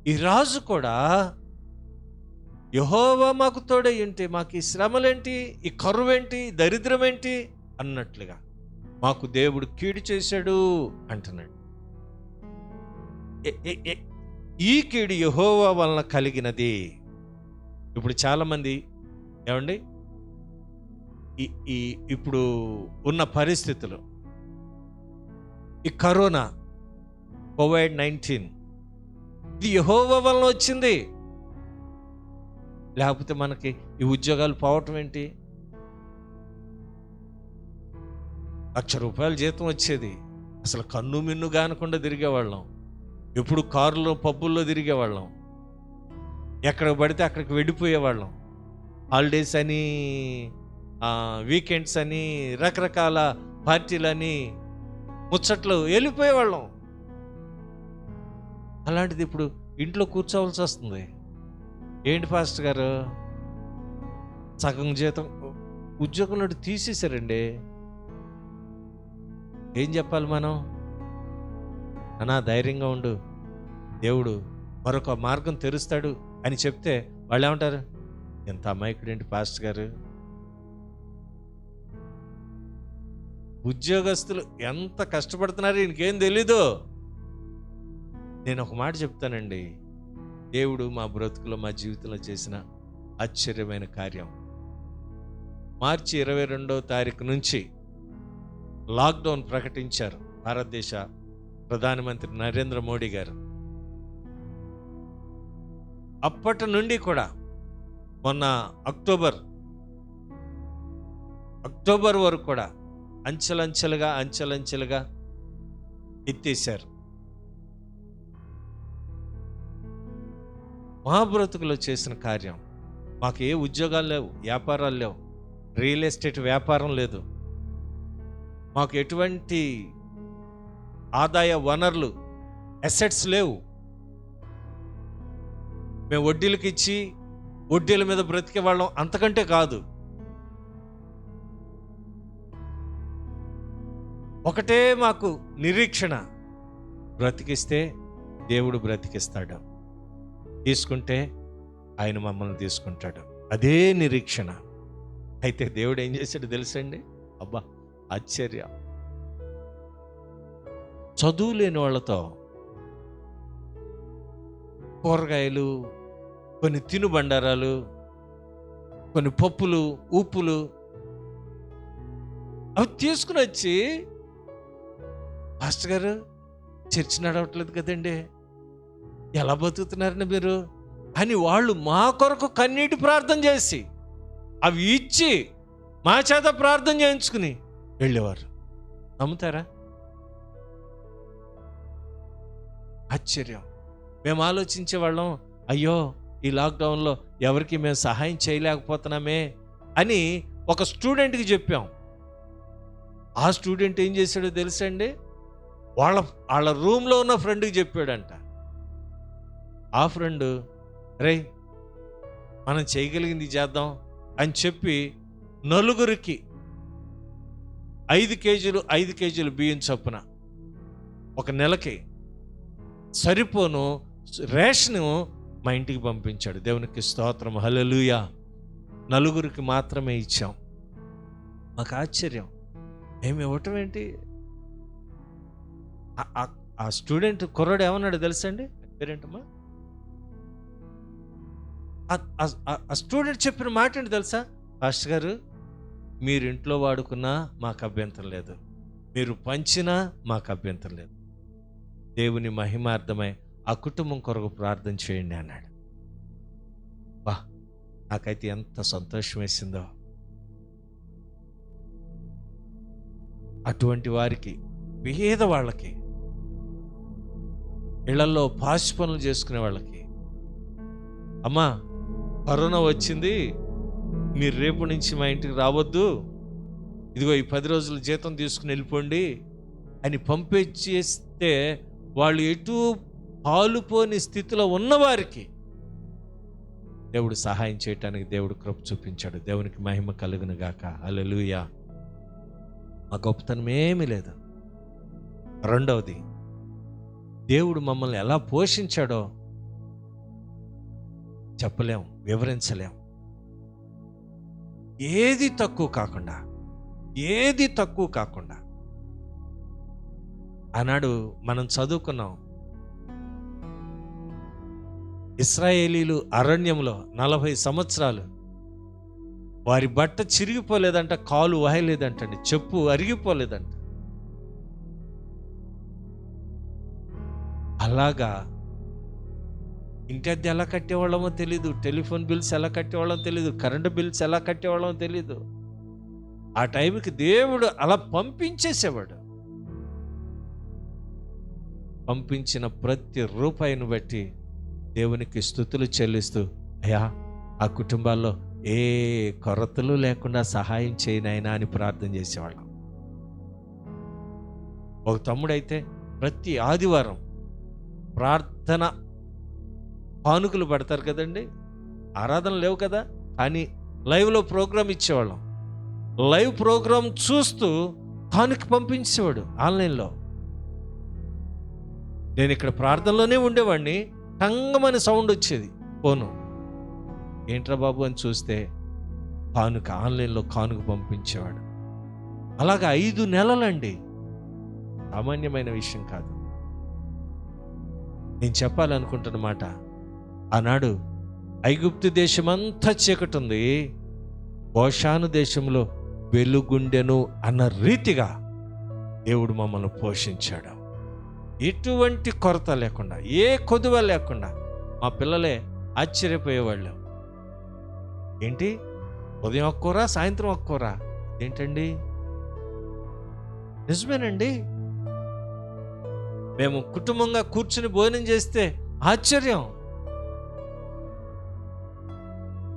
ఈ రాజు కూడా, యెహోవా మాకు తోడై ఉంటే మాకు ఈ శ్రమలేంటి, ఈ కరువేంటి, దరిద్రం ఏంటి అన్నట్లుగా మాకు దేవుడు కీడు చేశాడు అంటున్నాడు. ఈ కీడు యెహోవా వలన కలిగినది. ఇప్పుడు చాలామంది ఏమండి, ఇప్పుడు ఉన్న పరిస్థితులు, ఈ కరోనా కోవిడ్-19 ఇది యెహోవా వలన వచ్చింది. లేకపోతే మనకి ఈ ఉద్యోగాలు పోవటం ఏంటి? ₹1,00,000 జీతం వచ్చేది, అసలు కన్ను మిన్ను కానకుండా తిరిగేవాళ్ళం. ఎప్పుడు కారులో పబ్బుల్లో తిరిగేవాళ్ళం, ఎక్కడికి పడితే అక్కడికి వెళ్ళిపోయేవాళ్ళం. హాలిడేస్ అని, వీకెండ్స్ అని, రకరకాల పార్టీలని, ముచ్చట్లు వెళ్ళిపోయేవాళ్ళం. అలాంటిది ఇప్పుడు ఇంట్లో కూర్చోవలసి వస్తుంది. ఏంటి పాస్టర్ గారు, సగం జీతం ఉద్యోగంలో తీసేశారండి, ఏం చెప్పాలి మనం? అన్నా ధైర్యంగా ఉండు, దేవుడు మరొక మార్గం తెరుస్తాడు అని చెప్తే వాళ్ళు ఏమంటారు? ఎంత అమాయకుడు ఏంటి పాస్టర్ గారు. ఉద్యోగస్తులు ఎంత కష్టపడుతున్నారు, ఇంకేం తెలీదు. నేను ఒక మాట చెప్తానండి, దేవుడు మా బ్రతుకులో, మా జీవితంలో చేసిన ఆశ్చర్యమైన కార్యం. మార్చి 22వ తారీఖు నుంచి లాక్డౌన్ ప్రకటించారు భారతదేశ ప్రధానమంత్రి నరేంద్ర మోడీ గారు. అప్పటి నుండి కూడా మొన్న అక్టోబర్ వరకు కూడా అంచెలంచెలుగా ఎత్తేశారు. మా బ్రతుకులో చేసిన కార్యం. మాకు ఏ ఉద్యోగాలు లేవు, వ్యాపారాలు లేవు, రియల్ ఎస్టేట్ వ్యాపారం లేదు, మాకు ఎటువంటి ఆదాయ వనరులు, అసెట్స్ లేవు. మేము వడ్డీలకు ఇచ్చి వడ్డీల మీద బ్రతికే వాళ్ళం, అంతకంటే కాదు. ఒకటే మాకు నిరీక్షణ, బ్రతికిస్తే దేవుడు బ్రతికిస్తాడు, తీసుకుంటే ఆయన మమ్మల్ని తీసుకుంటాడు. అదే నిరీక్షణ. అయితే దేవుడు ఏం చేశాడు తెలుసండి? అబ్బా ఆశ్చర్యం. చదువు లేని వాళ్ళతో కూరగాయలు, కొన్ని తినుబండారాలు, కొన్ని పప్పులు, ఉప్పులు అవి తీసుకుని వచ్చి, పాస్టర్ గారు చర్చి నడవట్లేదు కదండి, ఎలా బతుకుతున్నారని మీరు అని వాళ్ళు మా కొరకు కన్నీటి ప్రార్థన చేసి అవి ఇచ్చి మా చేత ప్రార్థన చేయించుకుని వెళ్ళేవారు. నమ్ముతారా? ఆశ్చర్యం. మేము ఆలోచించే వాళ్ళం, అయ్యో ఈ లాక్డౌన్లో ఎవరికి మేము సహాయం చేయలేకపోతున్నామే అని ఒక స్టూడెంట్కి చెప్పాం. ఆ స్టూడెంట్ ఏం చేశాడో తెలుసండి, వాళ్ళ రూమ్లో ఉన్న ఫ్రెండ్కి చెప్పాడంట. ఆ ఫ్రెండ్, రే మనం చేయగలిగింది చేద్దాం అని చెప్పి నలుగురికి 5 కేజీలు బియ్యం చొప్పున ఒక నెలకి సరిపోను రేషను మా ఇంటికి పంపించాడు. దేవునికి స్తోత్రం, హల్లెలూయా. నలుగురికి మాత్రమే ఇచ్చాం. మాకు ఆశ్చర్యం, మేము ఇవ్వటం ఏంటి? ఆ స్టూడెంట్ కుర్రాడు ఏమన్నాడు తెలుసండి? పేరేంటమ్మా? ఆ స్టూడెంట్ చెప్పిన మాట ఏంటి తెలుసా? పాస్టర్ గారు, మీరు ఇంట్లో వాడుకున్నా మాకు అభ్యంతరం లేదు, మీరు పంచినా మాకు అభ్యంతరం లేదు, దేవుని మహిమార్థమై ఆ కుటుంబం కొరకు ప్రార్థన చేయండి అన్నాడు. వా, నాకైతే ఎంత సంతోషం వేసిందో. అటువంటి వారికి, పేద వాళ్ళకి, ఇళ్లలో పాసి పనులు చేసుకునే వాళ్ళకి, అమ్మా కరోనా వచ్చింది, మీరు రేపు నుంచి మా ఇంటికి రావద్దు, ఇదిగో ఈ 10 రోజులు జీతం తీసుకుని వెళ్ళిపోండి అని పంపించేస్తే వాళ్ళు ఎటు పాలుపోని స్థితిలో ఉన్నవారికి దేవుడు సహాయం చేయటానికి దేవుడు కృప చూపించాడు. దేవునికి మహిమ కలుగును గాక, హల్లెలూయా. మా గొప్పతనం ఏమీ లేదు. రెండవది, దేవుడు మమ్మల్ని ఎలా పోషించాడో చెప్పలేం, వివరించలేం. ఏది తక్కువ కాకుండా ఆనాడు మనం చదువుకున్నాం, ఇశ్రాయేలీలు అరణ్యంలో 40 సంవత్సరాలు వారి బట్ట చిరిగిపోలేదంట, కాలు వాయలేదంటండి, చెప్పు అరిగిపోలేదంట. అలాగా ఇంటి అద్దె ఎలా కట్టేవాళ్ళమో తెలీదు, టెలిఫోన్ బిల్స్ ఎలా కట్టేవాళ్ళమో తెలీదు, కరెంటు బిల్స్ ఎలా కట్టేవాళ్ళమో తెలీదు. ఆ టైంకి దేవుడు అలా పంపించేసేవాడు. పంపించిన ప్రతి రూపాయిని బట్టి దేవునికి స్తుతులు చెల్లిస్తూ, అయ్యా ఆ కుటుంబాల్లో ఏ కొరతలు లేకుండా సహాయం చేయనైనా అని ప్రార్థన చేసేవాళ్ళం. ఒక తమ్ముడైతే ప్రతి ఆదివారం ప్రార్థన కానుకలు పడతారు కదండి, ఆరాధన లేవు కదా, కానీ లైవ్లో ప్రోగ్రాం ఇచ్చేవాళ్ళం. లైవ్ ప్రోగ్రాం చూస్తూ కానుక పంపించేవాడు ఆన్లైన్లో. నేను ఇక్కడ ప్రార్థనలోనే ఉండేవాడిని, టంగమని సౌండ్ వచ్చేది, ఫోను ఏంట్రా బాబు అని చూస్తే కానుక, ఆన్లైన్లో కానుక పంపించేవాడు. అలాగా 5 నెలలండి, సామాన్యమైన విషయం కాదు. నేను చెప్పాలనుకుంటున్న మాట, ఆనాడు ఐగుప్తు దేశమంతా చీకటి ఉంది, గోషాను దేశంలో వెలుగుండెను అన్న రీతిగా దేవుడు మమ్మల్ని పోషించాడు. ఎటువంటి కొరత లేకుండా, ఏ కొదువ లేకుండా. మా పిల్లలే ఆశ్చర్యపోయేవాళ్ళు, ఏంటి ఉదయం ఒక కూర సాయంత్రం ఒక కూర ఏంటండి? నిజమేనండి. మేము కుటుంబంగా కూర్చుని భోజనం చేస్తే ఆశ్చర్యం.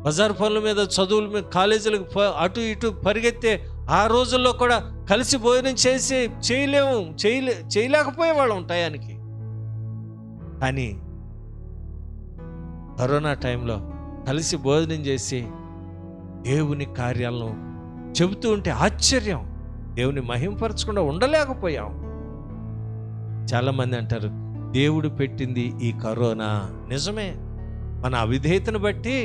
బజార్ పనుల మీద, చదువుల మీద, కాలేజీలకు అటు ఇటు పరిగెత్తే ఆ రోజుల్లో కూడా కలిసి భోజనం చేయలేకపోయేవాళ్ళం టయానికి. కానీ కరోనా టైంలో కలిసి భోజనం చేసి దేవుని కార్యాలను చెబుతూ ఉంటే ఆశ్చర్యం, దేవుని మహింపరచకుండా ఉండలేకపోయాం. చాలామంది అంటారు దేవుడు పెట్టింది ఈ కరోనా. నిజమే, మన అవిధేయతను బట్టి,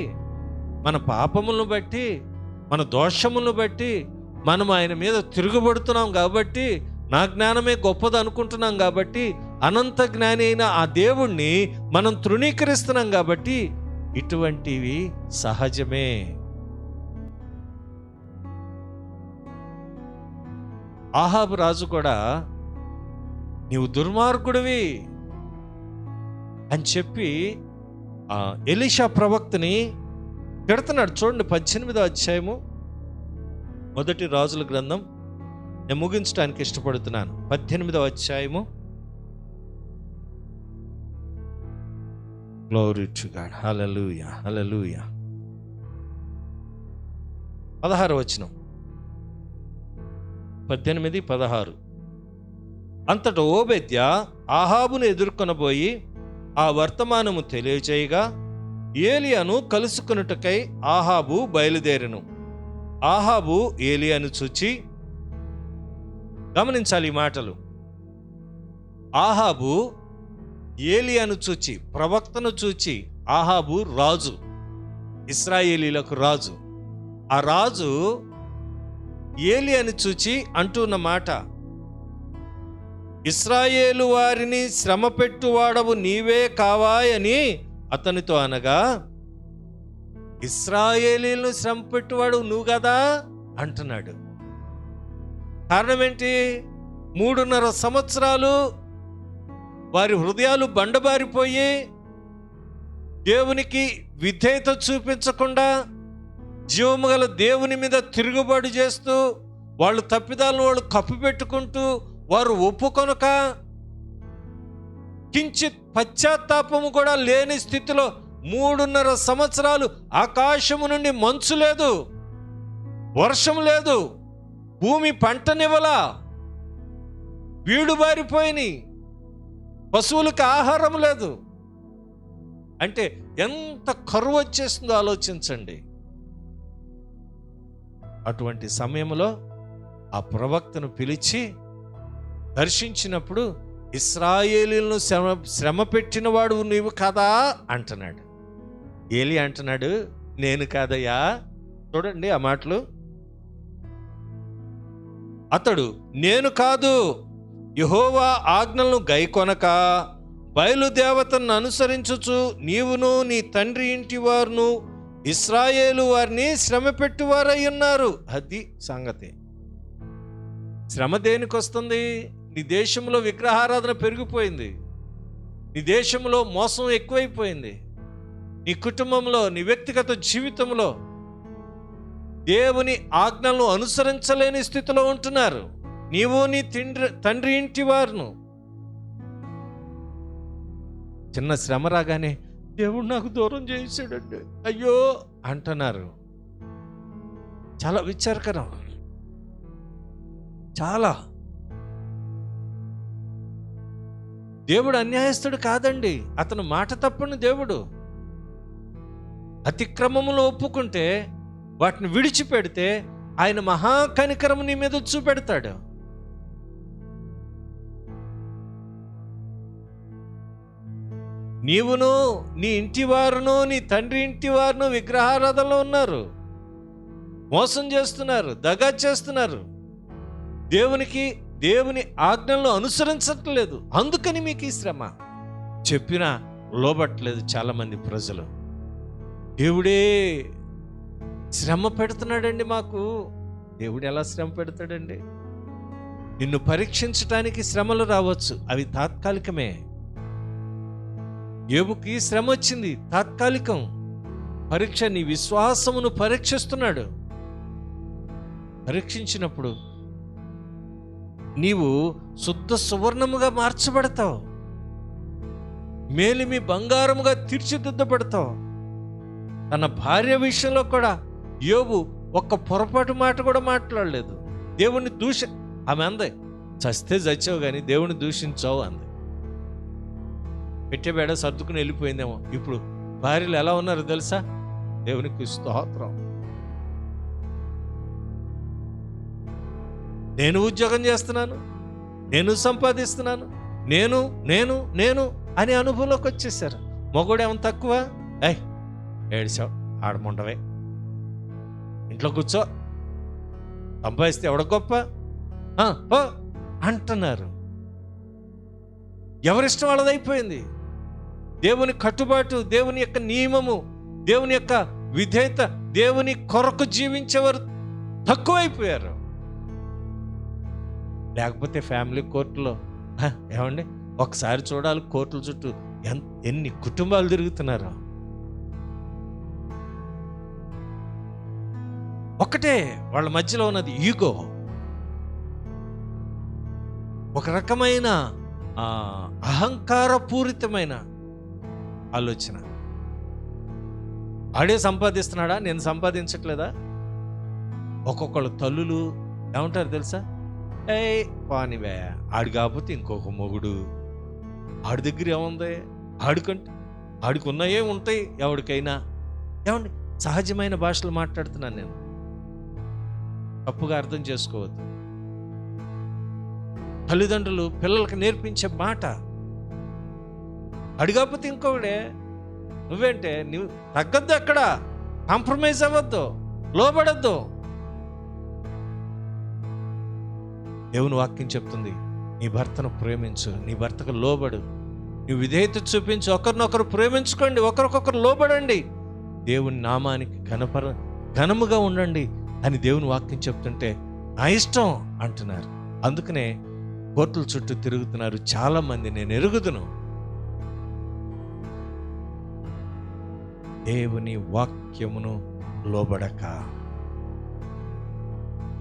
మన పాపములను బట్టి, మన దోషములను బట్టి మనం ఆయన మీద తిరుగుబడుతున్నాం కాబట్టి, నా జ్ఞానమే గొప్పది అనుకుంటున్నాం కాబట్టి, అనంత జ్ఞాని అయిన ఆ దేవుణ్ణి మనం తృణీకరిస్తున్నాం కాబట్టి ఇటువంటివి సహజమే. ఆహాబు రాజు కూడా నీవు దుర్మార్గుడివి అని చెప్పి ఎలీషా ప్రవక్తని తిడుతున్నాడు. చూడండి 18వ అధ్యాయము 1 రాజుల గ్రంథం నేను ముగించడానికి ఇష్టపడుతున్నాను. 18వ అధ్యాయము, గ్లోరీ టు గాడ్, హల్లెలూయా హల్లెలూయా. 16వ వచనం, 18, 16. అంతట ఓబేద్యా ఆహాబును ఎదుర్కొనబోయి ఆ వర్తమానము తెలియజేయగా ఏలియాను కలుసుకొనుటకై ఆహాబు బయలుదేరెను. ఆహాబు ఏలియాను చూచి, గమనించాలి ఈ మాటలు, ఆహాబు ఏలియాను చూచి, ప్రవక్తను చూచి, ఆహాబు రాజు, ఇశ్రాయేలీలకు రాజు. ఆ రాజు ఏలియాను చూచి అంటున్న మాట, ఇశ్రాయేలు వారిని శ్రమ పెట్టువాడవు నీవే కావాయని అతనితో అనగా, ఇశ్రాయేలీలను శ్రమ పెట్టువాడు నువ్వు కదా అంటున్నాడు. కారణం ఏంటి? 3.5 సంవత్సరాలు వారి హృదయాలు బండబారిపోయి దేవునికి విధేయత చూపించకుండా జీవము గల దేవుని మీద తిరుగుబాటు చేస్తూ వాళ్ళు తప్పిదాలను వాళ్ళు కప్పిపెట్టుకుంటూ వారు ఒప్పుకొనక కించిత్ పశ్చాత్తాపము కూడా లేని స్థితిలో 3.5 సంవత్సరాలు ఆకాశము నుండి మంచు లేదు, వర్షం లేదు, భూమి పంటనివ్వలా, బీడుబారిపోయినాయి, పశువులకు ఆహారం లేదు. అంటే ఎంత కరువు వచ్చేస్తుందో ఆలోచించండి. అటువంటి సమయంలో ఆ ప్రవక్తను పిలిచి దర్శించినప్పుడు, ఇశ్రాయేలీలను శ్రమ పెట్టినవాడు నీవు కదా అంటున్నాడు. ఏలి అంటున్నాడు, నేను కాదయ్యా. చూడండి ఆ మాటలు. అతడు, నేను కాదు, యెహోవా ఆజ్ఞలను గైకొనక బయలుదేవతను అనుసరించుచు నీవును నీ తండ్రి ఇంటి వారును ఇశ్రాయేలు వారిని శ్రమ పెట్టువారై ఉన్నారు. అది సంగతి. శ్రమ దేనికి వస్తుంది? నీ దేశంలో విగ్రహారాధన పెరిగిపోయింది, నీ దేశంలో మోసం ఎక్కువైపోయింది, నీ కుటుంబంలో, నీ వ్యక్తిగత జీవితంలో దేవుని ఆజ్ఞలను అనుసరించలేని స్థితిలో ఉంటున్నారు. నీవు నీ తండ్రి ఇంటి వారును. చిన్న శ్రమ రాగానే దేవుడు నాకు దూరం చేసాడండి అయ్యో అంటున్నారు. చాలా విచారకరం. చాలా. దేవుడు అన్యాయస్తుడు కాదండి, అతను మాట తప్పని దేవుడు. అతిక్రమములు ఒప్పుకుంటే, వాటిని విడిచిపెడితే ఆయన మహాకనికరము నీ మీద చూపెడతాడు. నీవును నీ ఇంటి వారును నీ తండ్రి ఇంటి వారును విగ్రహారాధనలో ఉన్నారు, మోసం చేస్తున్నారు, దగా చేస్తున్నారు, దేవుని ఆజ్ఞలను అనుసరించట్లేదు. అందుకని మీకు ఈ శ్రమ. చెప్పినా లోబట్టలేదు చాలామంది ప్రజలు. దేవుడే శ్రమ పెడుతున్నాడండి మాకు. దేవుడు ఎలా శ్రమ పెడతాడండి? నిన్ను పరీక్షించడానికి శ్రమలు రావచ్చు, అవి తాత్కాలికమే. యోబుకి శ్రమ వచ్చింది, తాత్కాలికం. పరీక్ష నీ విశ్వాసమును పరీక్షిస్తున్నాడు. పరీక్షించినప్పుడు నీవు శుద్ధ సువర్ణముగా మార్చబడతావు, మేలిమి బంగారముగా తీర్చిదిద్దబడతావు. తన భార్య విషయంలో కూడా యోబు ఒక్క పొరపాటు మాట కూడా మాట్లాడలేదు. దేవుణ్ణి ఆమె అందే, చస్తే చచ్చావు కానీ దేవుని దూషించావు అంది. పెట్టేబేడ సర్దుకుని వెళ్ళిపోయిందేమో. ఇప్పుడు భార్యలు ఎలా ఉన్నారు తెలుసా? దేవునికి స్తోత్రం. నేను ఉద్యోగం చేస్తున్నాను, నేను సంపాదిస్తున్నాను, నేను నేను నేను అని అనుభవంలోకి వచ్చేసారు. మగోడేమో తక్కువ, ఏడిచావు ఆడముండవే, ఇంట్లో కూర్చో, సంపాదిస్తే ఎవడ గొప్ప అంటున్నారు. ఎవరిష్టం వాళ్ళదైపోయింది. దేవుని కట్టుబాటు, దేవుని యొక్క నియమము, దేవుని యొక్క విధేయత, దేవుని కొరకు జీవించేవారు తక్కువైపోయారు. లేకపోతే ఫ్యామిలీ కోర్టులో ఏమండి ఒకసారి చూడాలి, కోర్టుల చుట్టూ ఎన్ని కుటుంబాలు తిరుగుతున్నారు. ఒకటే వాళ్ళ మధ్యలో ఉన్నది ఈగో. ఒక రకమైన అహంకారపూరితమైన ఆలోచన. ఆడే సంపాదిస్తున్నాడా, నేను సంపాదించట్లేదా? ఒక్కొక్కళ్ళు తల్లులు ఏమంటారు తెలుసా? పానివే, ఆడు కాకపోతే ఇంకొక మొగుడు, ఆడి దగ్గర ఏముంది, ఆడికి ఉన్నాయే ఉంటాయి ఎవరికైనా. ఏమండి, సహజమైన భాషలు మాట్లాడుతున్నాను నేను, తప్పుగా అర్థం చేసుకోవద్దు. తల్లిదండ్రులు పిల్లలకు నేర్పించే మాట, అడిగాకపోతే ఇంకొకడే, నువ్వేంటే, నువ్వు తగ్గద్దు, అక్కడ కాంప్రమైజ్ అవ్వద్దు, లోబడద్దు. దేవుని వాక్యం చెప్తుంది, నీ భర్తను ప్రేమించు, నీ భర్తకు లోబడు, నువ్వు విధేయత చూపించు, ఒకరినొకరు ప్రేమించుకోండి, ఒకరికొకరు లోబడండి, దేవుని నామానికి ఘనముగా ఉండండి అని దేవుని వాక్యం చెప్తుంటే నా ఇష్టం అంటున్నారు. అందుకనే కోర్టుల చుట్టూ తిరుగుతున్నారు చాలా మంది. నేను ఎరుగుదును. దేవుని వాక్యమును లోబడక,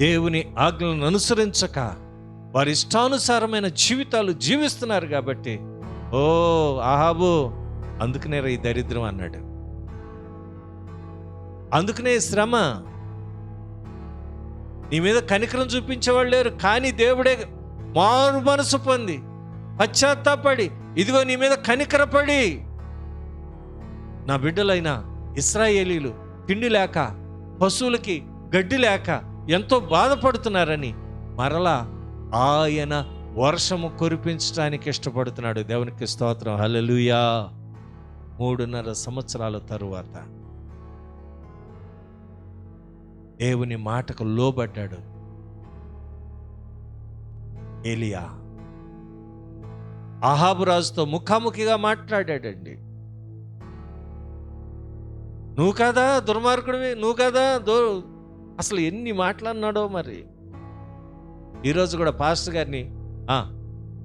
దేవుని ఆజ్ఞలను అనుసరించక వారి ఇష్టానుసారమైన జీవితాలు జీవిస్తున్నారు. కాబట్టి ఆహాబు, అందుకనే ఈ దరిద్రం అన్నాడు, అందుకనే శ్రమ. నీ మీద కనికరం చూపించేవాళ్ళు లేరు, కానీ దేవుడే మారు మనసు పొంది పశ్చాత్తాపడి, ఇదిగో నీ మీద కనికరపడి, నా బిడ్డలైన ఇశ్రాయేలీలు తిండి లేక, పశువులకి గడ్డి లేక ఎంతో బాధపడుతున్నారని మరలా ఆయన వర్షము కురిపించడానికి ఇష్టపడుతున్నాడు. దేవునికి స్తోత్రం, హల్లెలూయా. 3.5 సంవత్సరాల తరువాత దేవుని మాటకు లోబడ్డాడు ఏలియా. అహాబు రాజుతో ముఖాముఖిగా మాట్లాడాడండి. నువ్వు కదా దుర్మార్గుడివి, నువ్వు కదా అసలు ఎన్ని మాట్లాడినాడో. మరి ఈరోజు కూడా పాస్టర్ గారిని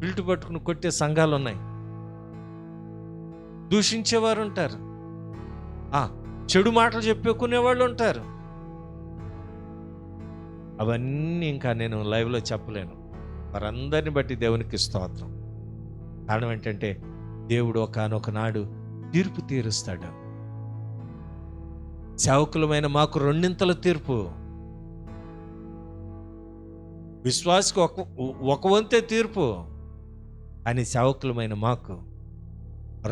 పిల్టు పట్టుకుని కొట్టే సంఘాలు ఉన్నాయి, దూషించేవారు ఉంటారు, చెడు మాటలు చెప్పుకునేవాళ్ళు ఉంటారు. అవన్నీ ఇంకా నేను లైవ్లో చెప్పలేను. వారందరిని బట్టి దేవునికి స్తోత్రం. కారణం ఏంటంటే దేవుడు ఒకానొక నాడు తీర్పు తీరుస్తాడు. సేవకులమైన మాకు 2 తీర్పు, విశ్వాసకు ఒక వంతే తీర్పు, కానీ సేవకులమైన మాకు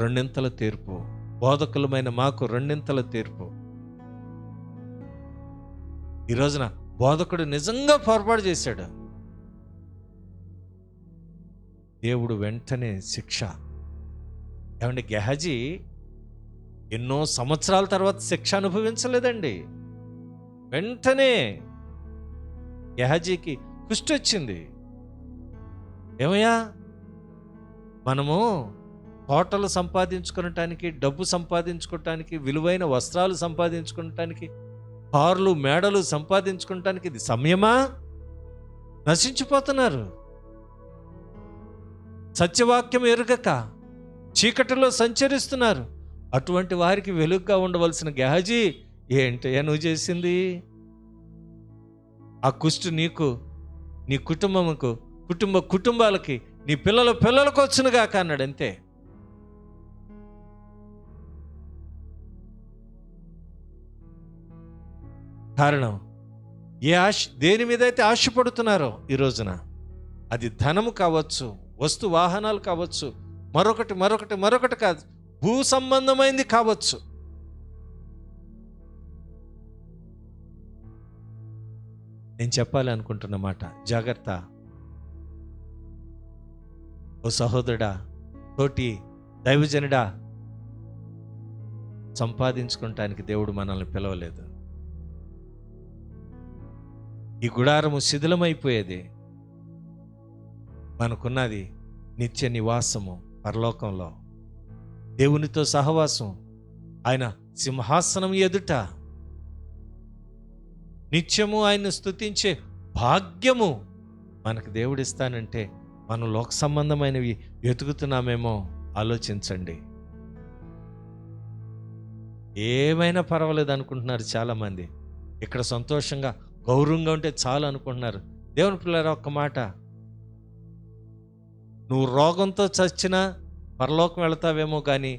2 తీర్పు, బోధకులమైన మాకు 2 తీర్పు. ఈ రోజున బోధకుడు నిజంగా పొరపాటు చేశాడు, దేవుడు వెంటనే శిక్ష. ఏమంటే గెహజీ ఎన్నో సంవత్సరాల తర్వాత శిక్ష అనుభవించలేదండి. వెంటనే గెహజీకి కుష్టి వచ్చింది. ఏమయ్యా, మనము తోటలు సంపాదించుకోవటానికి, డబ్బు సంపాదించుకోవటానికి, విలువైన వస్త్రాలు సంపాదించుకోవటానికి, కార్లు మేడలు సంపాదించుకోవటానికి ఇది సమయమా? నశించిపోతున్నారు. సత్యవాక్యం ఎరుగక చీకటిలో సంచరిస్తున్నారు. అటువంటి వారికి వెలుగుగా ఉండవలసిన గెహజీ ఏంటయ్యా నువ్వు చేసింది? ఆ కుష్టు నీకు, నీ కుటుంబాలకి, నీ పిల్లలకు వచ్చునుగాక అన్నాడు. అంతే. కారణం, దేని మీద అయితే ఆశపడుతున్నారో ఈ రోజున, అది ధనము కావచ్చు, వస్తు వాహనాలు కావచ్చు, మరొకటి కాదు, భూ సంబంధమైంది కావచ్చు. నేను చెప్పాలి అనుకుంటున్న మాట, జాగ్రత్త. ఓ సహోదరుడా, తోటి దైవజనుడా, సంపాదించుకోవటానికి దేవుడు మనల్ని పిలవలేదు. ఈ గుడారము శిథిలమైపోయేది. మనకున్నది నిత్య నివాసము పరలోకంలో, దేవునితో సహవాసం, ఆయన సింహాసనం ఎదుట నిత్యము ఆయన్ని స్తుతించే భాగ్యము మనకు దేవుడిస్తానంటే మనం లోక సంబంధమైనవి వెతుకుతున్నామేమో ఆలోచించండి. ఏమైనా పర్వాలేదు అనుకుంటున్నారు చాలామంది. ఇక్కడ సంతోషంగా గౌరవంగా ఉంటే చాలు అనుకుంటున్నారు. దేవుని పిల్లరా, ఒక్క మాట, నువ్వు రోగంతో చచ్చినా పరలోకం వెళతావేమో, కానీ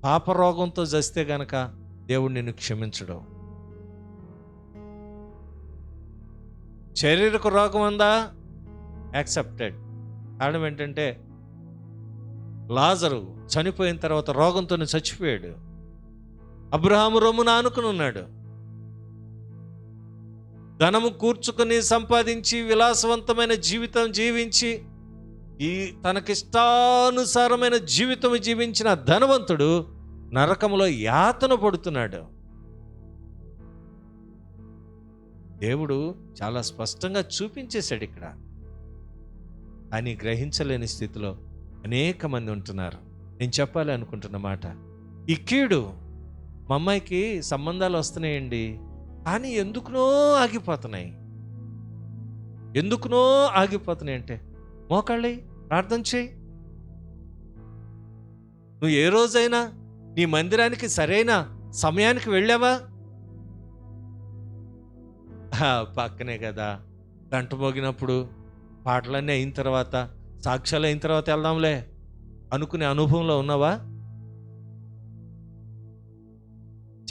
పాప రోగంతో చస్తే గనక దేవుడు నిన్ను క్షమించడు. శారీరక రోగం ఉందా? యాక్సెప్టెడ్. కారణం ఏంటంటే లాజరు చనిపోయిన తర్వాత రోగంతోనే చచ్చిపోయాడు. అబ్రహాము రొమ్మున ఆనుకుని ఉన్నాడు. ధనము కూర్చుకొని సంపాదించి విలాసవంతమైన జీవితం జీవించి తనకిష్టానుసారమైన జీవితం జీవించిన ధనవంతుడు నరకములో యాతన పడుతున్నాడు. దేవుడు చాలా స్పష్టంగా చూపించేశాడు ఇక్కడ. అని గ్రహించలేని స్థితిలో అనేక మంది ఉంటున్నారు. నేను చెప్పాలి అనుకుంటున్న మాట, ఈ కీడు మా అమ్మాయికి సంబంధాలు వస్తున్నాయండి, కానీ ఎందుకునో ఆగిపోతున్నాయి. ఎందుకునో ఆగిపోతున్నాయి అంటే మోకాళ్ళి ప్రార్థన చేయి. నువ్వు ఏ రోజైనా నీ మందిరానికి సరైన సమయానికి వెళ్ళావా? పక్కనే కదా, గంట మోగినప్పుడు పాటలన్నీ అయిన తర్వాత, సాక్ష్యాలు అయిన తర్వాత వెళ్దాంలే అనుకునే అనుభవంలో ఉన్నావా?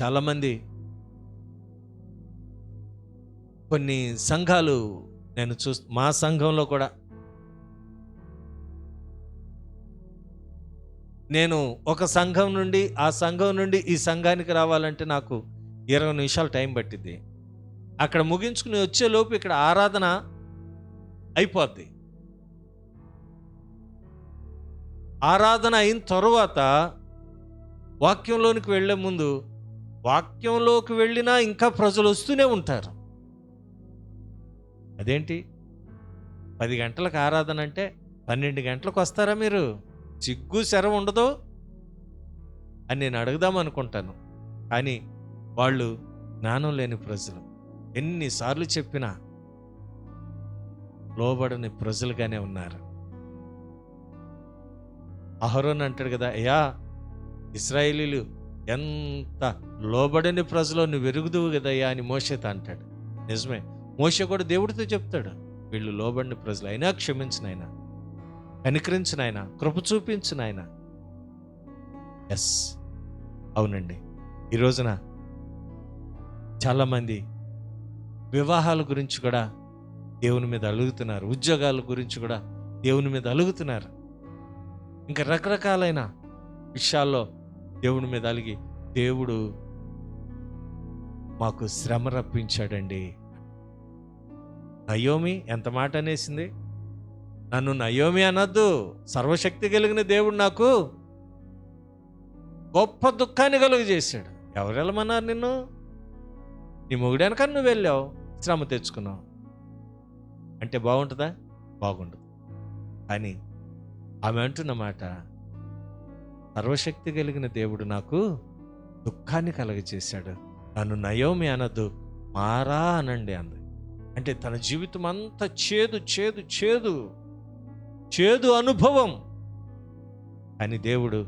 చాలామంది కొన్ని సంఘాలు నేను మా సంఘంలో కూడా నేను ఒక సంఘం నుండి ఆ సంఘం నుండి ఈ సంఘానికి రావాలంటే నాకు 20 నిమిషాలు టైం పట్టింది. అక్కడ ముగించుకుని వచ్చేలోపు ఇక్కడ ఆరాధన అయిపోద్ది. ఆరాధన అయిన తరువాత వాక్యంలోనికి వెళ్ళే ముందు, వాక్యంలోకి వెళ్ళినా ఇంకా ప్రజలు వస్తూనే ఉంటారు. అదేంటి 10 గంటలకు ఆరాధన అంటే 12 గంటలకు వస్తారా మీరు? సిగ్గు శరం ఉండదు అని నేను అడుగుదాం అనుకుంటాను. కానీ వాళ్ళు జ్ఞానం లేని ప్రజలు. ఎన్నిసార్లు చెప్పినా లోబడని ప్రజలుగానే ఉన్నారు. అహరోన్ అంటాడు కదా, అయ్యా ఇశ్రాయేలీలు ఎంత లోబడని ప్రజలో నువ్వు ఎరుగుదువు కదయ్యా అని మోషేతో అంటాడు. నిజమే, మోషే కూడా దేవుడితో చెప్తాడు, వీళ్ళు లోబడిన ప్రజలు, అయినా క్షమించిన ఆయన, కనికరించిన ఆయన, కృప చూపించిన ఆయన. ఎస్, అవునండి. ఈ రోజున చాలామంది వివాహాల గురించి కూడా దేవుని మీద అలుగుతున్నారు, ఉద్యోగాల గురించి కూడా దేవుని మీద అలుగుతున్నారు. ఇంకా రకరకాలైన విషయాల్లో దేవుని మీద అలిగి, దేవుడు మాకు శ్రమ రప్పించాడండి. నయోమి ఎంత మాట అనేసింది, నన్ను నయోమి అనొద్దు, సర్వశక్తి కలిగిన దేవుడు నాకు గొప్ప దుఃఖాన్ని కలుగు చేశాడు. ఎవరు వెళ్ళమన్నారు నిన్ను? నీ మొగుడానిక నువ్వు వెళ్ళావు, శ్రమ తెచ్చుకున్నావు అంటే బాగుంటుందా? బాగుండదు. కానీ ఆమె అంటున్నమాట, సర్వశక్తి కలిగిన దేవుడు నాకు దుఃఖాన్ని కలగజేశాడు, నన్ను నయోమి అనొద్దు, మారా అనండి అంది. అంటే తన జీవితం అంతా చేదు చేదు చేదు చేదు అనుభవం. కానీ దేవుడు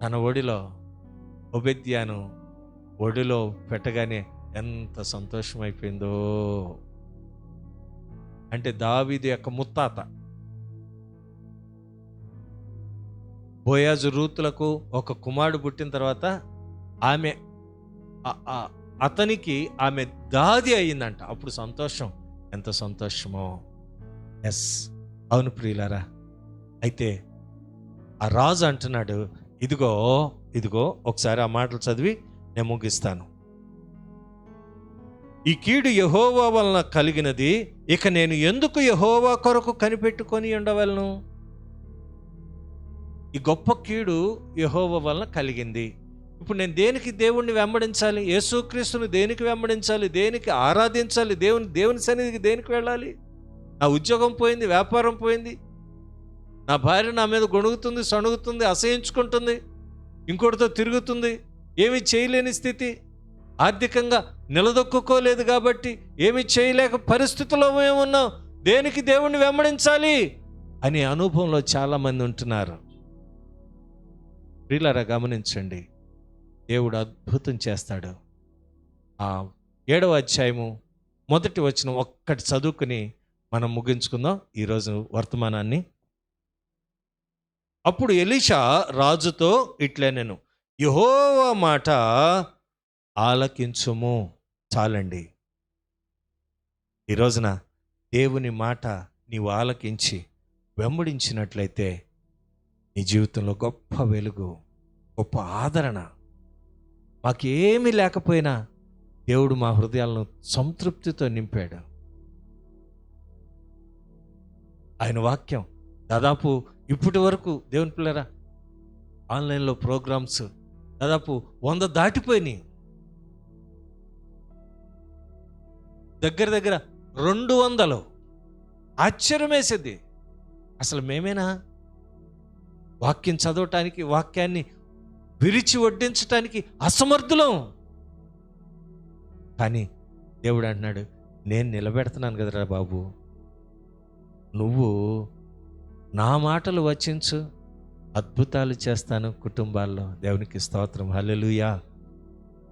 తన ఒడిలో ఒబెద్యాను ఒడిలో పెట్టగానే ఎంత సంతోషం అయిపోయిందో. అంటే దావీదు యొక్క ముత్తాత బోయాజు రూతులకు ఒక కుమారుడు పుట్టిన తర్వాత ఆమె అతనికి ఆమె దాది అయ్యిందంట. అప్పుడు సంతోషం, ఎంత సంతోషమో. ఎస్, అవును ప్రియులారా. అయితే ఆ రాజు అంటున్నాడు, ఇదిగో ఇదిగో, ఒకసారి ఆ మాటలు చదివి నేను ముగిస్తాను. ఈ కీడు యెహోవా వలన కలిగినది, ఇక నేను ఎందుకు యెహోవా కొరకు కనిపెట్టుకొని ఉండవలను? ఈ గొప్ప కీడు యెహోవా వలన కలిగింది. ఇప్పుడు నేను దేనికి దేవుణ్ణి వెంబడించాలి? యేసుక్రీస్తుని దేనికి వెంబడించాలి? దేనికి ఆరాధించాలి? దేవుని సన్నిధికి దేనికి వెళ్ళాలి? నా ఉద్యోగం పోయింది, వ్యాపారం పోయింది, నా భార్య నా మీద గొణుగుతుంది, సణుగుతుంది, అసహించుకుంటుంది, ఇంకోటితో తిరుగుతుంది, ఏమీ చేయలేని స్థితి, ఆర్థికంగా నిలదొక్కుకోలేదు కాబట్టి ఏమీ చేయలేక పరిస్థితుల్లో మేమున్నాం, దేనికి దేవుణ్ణి వెంబడించాలి అనే అనుభవంలో చాలామంది ఉంటున్నారు. ప్రియులారా, గమనించండి, దేవుడు అద్భుతం చేస్తాడు. ఆ 7వ అధ్యాయము 1వ వచనం ఒక్కటి చదువుకుని మనం ముగించుకుందాం ఈరోజు వర్తమానాన్ని. అప్పుడు ఎలీషా రాజుతో ఇట్లనెను, యెహోవా మాట ఆలకించుము. చాలండి. ఈ రోజున దేవుని మాట నీవు ఆలకించి వెంబడించినట్లయితే నీ జీవితంలో గొప్ప వెలుగు, గొప్ప ఆదరణ. మాకేమీ లేకపోయినా దేవుడు మా హృదయాలను సంతృప్తితో నింపాడు. ఆయన వాక్యం దాదాపు ఇప్పటి వరకు దేవుని పిల్లరా ఆన్లైన్లో ప్రోగ్రామ్స్ దాదాపు 100 దాటిపోయినాయి. దగ్గర దగ్గర 200. ఆశ్చర్యం వేసేది. అసలు మేమేనా వాక్యం చదవటానికి, వాక్యాన్ని విరిచి వడ్డించటానికి అసమర్థులం. కానీ దేవుడు అంటున్నాడు, నేను నిలబెడుతున్నాను కదరా బాబు, నువ్వు నా మాటలు వచించు, అద్భుతాలు చేస్తాను కుటుంబాల్లో. దేవునికి స్తోత్రం, హల్లెలూయా.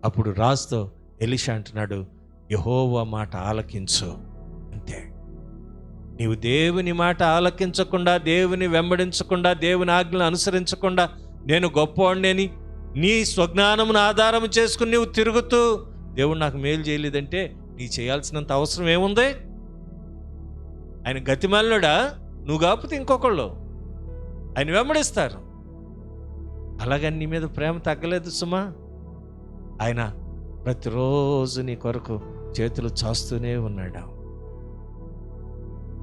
అప్పుడు రాజుతో ఎలీషా అంటున్నాడు, యెహోవా మాట ఆలకించు. అంతే. నీవు దేవుని మాట ఆలకించకుండా, దేవుని వెంబడించకుండా, దేవుని ఆజ్ఞలను అనుసరించకుండా, నేను గొప్పవాడిని నీ స్వజ్ఞానమును ఆధారం చేసుకుని నీవు తిరుగుతూ దేవుడు నాకు మేలు చేయలేదంటే నీ చేయాల్సినంత అవసరం ఏముంది? ఆయన గతిమాలినోడా? నువ్వు కాకపోతే ఇంకొకళ్ళు ఆయన వెంబడిస్తారు. అలాగని నీ మీద ప్రేమ తగ్గలేదు సుమా. ఆయన ప్రతిరోజు నీ కొరకు చేతులు చాస్తూనే ఉన్నాడు.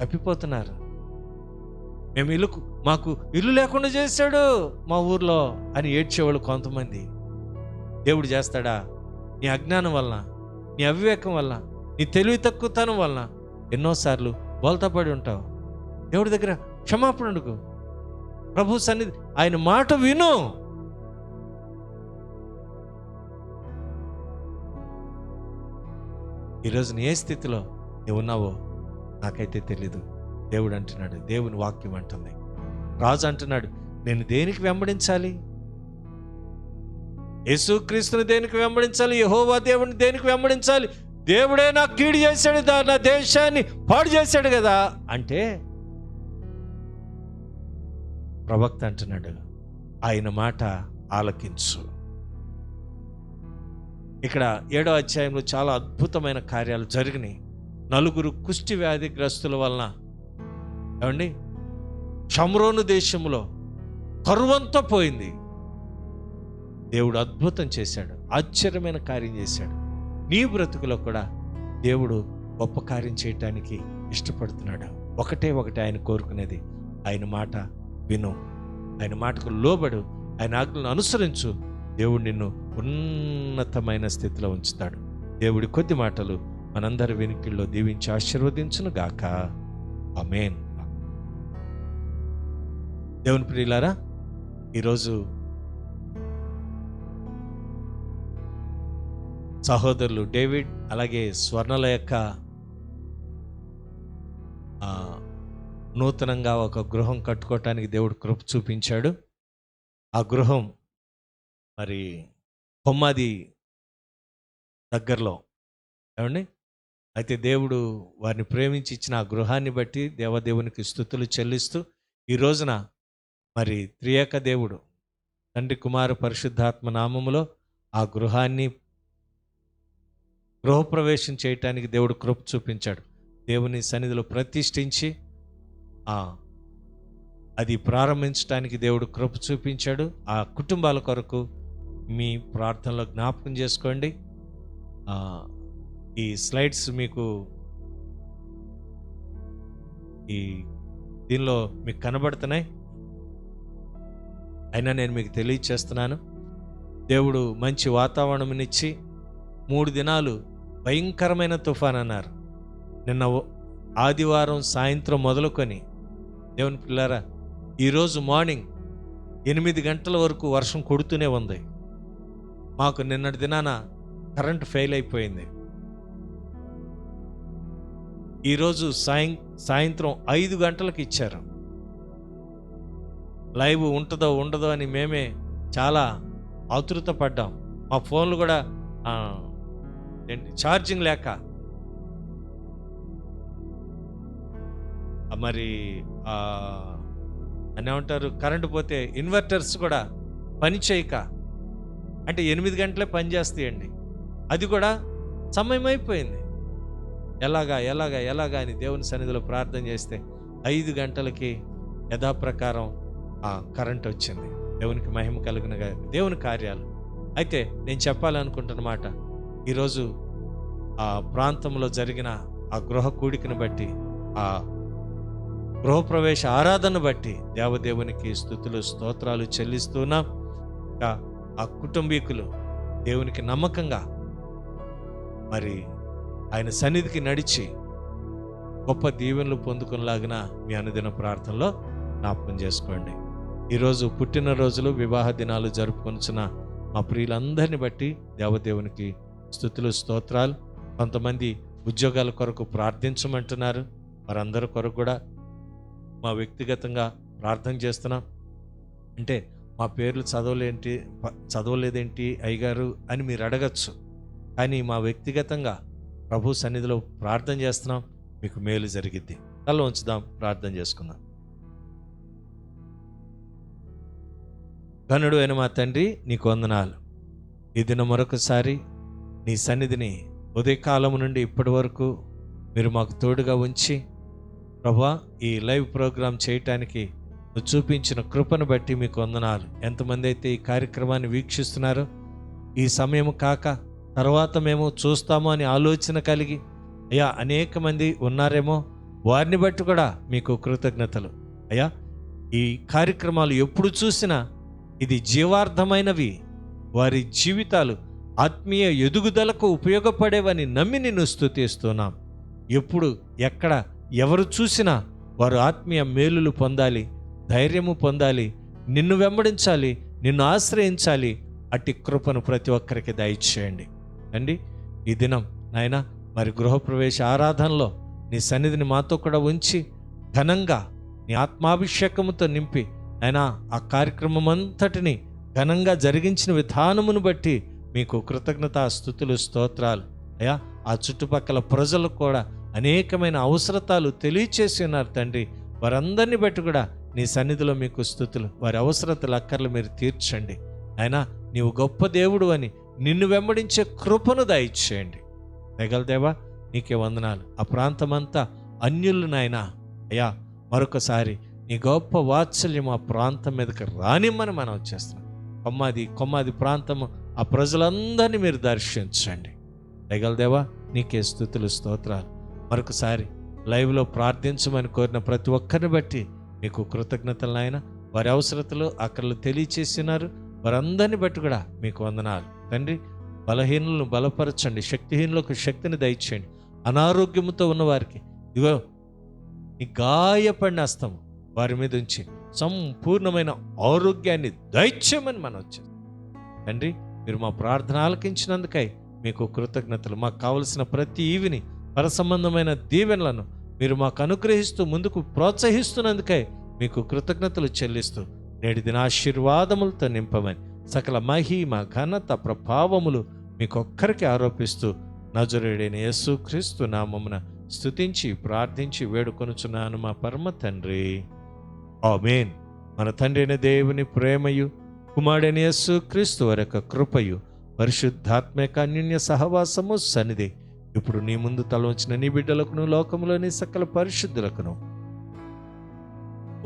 తప్పిపోతున్నారు. మాకు ఇల్లు లేకుండా చేశాడు మా ఊర్లో అని ఏడ్చేవాళ్ళు కొంతమంది. దేవుడు చేస్తాడా? నీ అజ్ఞానం వల్ల, నీ అవివేకం వల్ల, నీ తెలివి తక్కువతనం వల్ల ఎన్నోసార్లు బోల్తాపడి ఉంటావు. దేవుడి దగ్గర క్షమాపణ అడుగు. ప్రభు సన్నిధి ఆయన మాట విను. ఈరోజు నీ ఏ స్థితిలో నువ్వు ఉన్నావో నాకైతే తెలీదు. దేవుడు అంటున్నాడు, దేవుని వాక్యం అంటుంది. రాజు అంటున్నాడు, నేను దేనికి వెంబడించాలి? యేసుక్రీస్తుని దేనికి వెంబడించాలి? యెహోవా దేవుని దేనికి వెంబడించాలి? దేవుడే నాకు కీడు చేశాడు, నా దేశాన్ని పాడు చేశాడు కదా అంటే ప్రవక్త అంటున్నాడు, ఆయన మాట ఆలకించు. ఇక్కడ 7వ అధ్యాయంలో చాలా అద్భుతమైన కార్యాలు జరిగినాయి. 4 కుష్టి వ్యాధిగ్రస్తుల వలన ఏమండి షమ్రోను దేశంలో కరువంతా పోయింది. దేవుడు అద్భుతం చేశాడు, ఆశ్చర్యమైన కార్యం చేశాడు. నీ బ్రతుకులో కూడా దేవుడు గొప్ప కార్యం చేయటానికి ఇష్టపడుతున్నాడు. ఒకటే ఆయన కోరుకునేది, ఆయన మాట విను, ఆయన మాటకు లోబడు, ఆయన ఆజ్ఞలను అనుసరించు. దేవుడు నిన్ను ఉన్నతమైన స్థితిలో ఉంచుతాడు. దేవుడి కొద్ది మాటలు మనందరి వెనుకల్లో దీవించి ఆశీర్వదించును గాక. ఆమేన్. దేవుని ప్రియులారా, ఈరోజు సహోదరులు డేవిడ్ అలాగే స్వర్ణల యొక్క నూతనంగా ఒక గృహం కట్టుకోవటానికి దేవుడు కృప చూపించాడు. ఆ గృహం మరి కొమ్మాది దగ్గరలో ఏమండి. అయితే దేవుడు వారిని ప్రేమించి ఇచ్చిన ఆ గృహాన్ని బట్టి దేవదేవునికి స్తుతులు చెల్లిస్తూ ఈ రోజున మరి త్రియేక దేవుడు తండ్రి కుమార పరిశుద్ధాత్మ నామములో ఆ గృహాన్ని గృహప్రవేశం చేయటానికి దేవుడు కృప చూపించాడు. దేవుని సన్నిధిలో ప్రతిష్ఠించి అది ప్రారంభించడానికి దేవుడు కృప చూపించాడు. ఆ కుటుంబాల కొరకు మీ ప్రార్థనలో జ్ఞాపకం చేసుకోండి. ఈ స్లైడ్స్ మీకు ఈ దీనిలో మీకు కనబడుతున్నాయి. అయినా నేను మీకు తెలియచేస్తున్నాను, దేవుడు మంచి వాతావరణంనిచ్చి 3 దినాలు భయంకరమైన తుఫాన్ అన్నారు. నిన్న ఆదివారం సాయంత్రం మొదలుకొని దేవుని పిల్లారా ఈరోజు మార్నింగ్ 8 గంటల వరకు వర్షం కొడుతూనే ఉంది. మాకు నిన్నటి దినాన కరెంట్ ఫెయిల్ అయిపోయింది. ఈరోజు సాయంత్రం 5 గంటలకు ఇచ్చారు. లైవ్ ఉంటుందో ఉండదో అని మేమే చాలా ఆతృత పడ్డాం. మా ఫోన్లు కూడా ఛార్జింగ్ లేక మరి అని ఏమంటారు, కరెంటు పోతే ఇన్వర్టర్స్ కూడా పని చేయక, అంటే 8 గంటలే పని చేస్తాయండి, అది కూడా సమయం అయిపోయింది. ఎలాగా అని దేవుని సన్నిధిలో ప్రార్థన చేస్తే 5 గంటలకి యథాప్రకారం కరెంట్ వచ్చింది. దేవునికి మహిమ కలుగును గాక. దేవుని కార్యాలు. అయితే నేను చెప్పాలనుకుంటున్న మాట, ఈరోజు ఆ ప్రాంతంలో జరిగిన ఆ గృహ కూడికను బట్టి, ఆ గృహప్రవేశ ఆరాధన బట్టి దేవదేవునికి స్తుతులు స్తోత్రాలు చెల్లిస్తున్నాం. ఆ కుటుంబీకులు దేవునికి నమ్మకంగా మరి ఆయన సన్నిధికి నడిచి గొప్ప దీవెనలు పొందుకునేలాగిన మీ అనుదిన ప్రార్థనలో జ్ఞాపకం చేసుకోండి. ఈరోజు పుట్టినరోజులు, వివాహ దినాలు జరుపుకొనిచున్న మా ప్రియులందరిని బట్టి దేవదేవునికి స్తుతులు స్తోత్రాలు. కొంతమంది ఉద్యోగాల కొరకు ప్రార్థించమంటున్నారు, వారందరి కొరకు కూడా మా వ్యక్తిగతంగా ప్రార్థన చేస్తున్నాం. అంటే మా పేర్లు చదవలేదేంటి అయ్యగారు అని మీరు అడగచ్చు, కానీ మా వ్యక్తిగతంగా ప్రభు సన్నిధిలో ప్రార్థన చేస్తున్నాం. మీకు మేలు జరిగిద్ది. తల ఉంచుదాం, ప్రార్థన చేసుకుందాం. ఘనుడు అయిన మా తండ్రి, నీకు వందనాలు. ఈ దినం మరొకసారి నీ సన్నిధిని ఉదయకాలం నుండి ఇప్పటి వరకు మీరు మాకు తోడుగా ఉంచి ప్రభువా, ఈ లైవ్ ప్రోగ్రాం చేయటానికి నువ్వు చూపించిన కృపను బట్టి మీకు వందనాలు. ఎంతమంది అయితే ఈ కార్యక్రమాన్ని వీక్షిస్తున్నారో, ఈ సమయం కాక తర్వాత మేము చూస్తాము అని ఆలోచన కలిగి అయ్యా అనేక మంది ఉన్నారేమో, వారిని బట్టి కూడా మీకు కృతజ్ఞతలు అయ్యా. ఈ కార్యక్రమాలు ఎప్పుడు చూసినా ఇది జీవార్థమైనవి, వారి జీవితాలు ఆత్మీయ ఎదుగుదలకు ఉపయోగపడేవని నమ్మి నిన్ను స్తుతిస్తున్నాం. ఎప్పుడు ఎక్కడ ఎవరు చూసినా వారు ఆత్మీయ మేలులు పొందాలి, ధైర్యము పొందాలి, నిన్ను వెంబడించాలి, నిన్ను ఆశ్రయించాలి. అట్టి కృపను ప్రతి ఒక్కరికి దయచేయండి అండి. ఈ దినం నాయన మరి గృహప్రవేశ ఆరాధనలో నీ సన్నిధిని మాతో కూడా ఉంచి ఘనంగా నీ ఆత్మాభిషేకముతో నింపి ఆయన ఆ కార్యక్రమం అంతటిని ఘనంగా జరిగించిన విధానమును బట్టి మీకు కృతజ్ఞతా స్తుతులు స్తోత్రాలు అయ్యా. ఆ చుట్టుపక్కల ప్రజలకు కూడా అనేకమైన అవసరతాలు తెలియచేసి ఉన్నారు తండ్రి. వారందరినీ బట్టి కూడా నీ సన్నిధిలో మీకు స్తుతులు. వారి అవసరతలు అక్కర్లు మీరు తీర్చండి అయినా. నీవు గొప్ప దేవుడు అని నిన్ను వెంబడించే కృపను దయచేయండి. దయగలదేవా నీకే వందనాలు. ఆ ప్రాంతమంతా అన్యులు నాయనా అయ్యా, మరొకసారి నీ గొప్ప వాత్సల్యం ఆ ప్రాంతం మీదకి రానిమ్మని మనం వచ్చేస్తున్నాం. కొమ్మాది ప్రాంతము ఆ ప్రజలందరినీ మీరు దర్శించండి. దయగలదేవా నీకే స్తుతులు స్తోత్రాలు. మరొకసారి లైవ్లో ప్రార్థించమని కోరిన ప్రతి ఒక్కరిని బట్టి మీకు కృతజ్ఞతలు నాయన. వారి అవసరతలు అక్కర్లు తెలియచేసినారు, వారందరిని బట్టి కూడా మీకు వందనాలు తండ్రి. బలహీనులను బలపరచండి, శక్తిహీనులకు శక్తిని దయచేయండి. అనారోగ్యముతో ఉన్నవారికి ఇదిగో నీ గాయపడిన హస్తము వారి మీద ఉంచి సంపూర్ణమైన ఆరోగ్యాన్ని దయచేయమని మనం వచ్చాం తండ్రి. మీరు మా ప్రార్థన ఆలకించినందుకై మీకు కృతజ్ఞతలు. మాకు కావలసిన ప్రతి ఈవిని పరసంబంధమైన దీవెనలను మీరు మాకు అనుగ్రహిస్తూ ముందుకు ప్రోత్సహిస్తున్నందుకై మీకు కృతజ్ఞతలు చెల్లిస్తూ నేటి దిన ఆశీర్వాదములతో నింపమని సకల మహిమ ఘనత ప్రభావములు మీకొక్కరికి ఆరోపిస్తూ నజరేయుడైన యేసుక్రీస్తు నామమున స్తుతించి ప్రార్థించి వేడుకొనుచున్నాను మా పరమ తండ్రి, ఆమేన్. మన తండ్రి అయిన దేవుని ప్రేమయు కుమారుడైన యేసుక్రీస్తు వారి యొక్క కృపయు పరిశుద్ధాత్మక అన్యోన్య సహవాసము సన్నిధి ఇప్పుడు నీ ముందు తలవంచిన నీ బిడ్డలకును లోకములోని సకల పరిశుద్ధులకును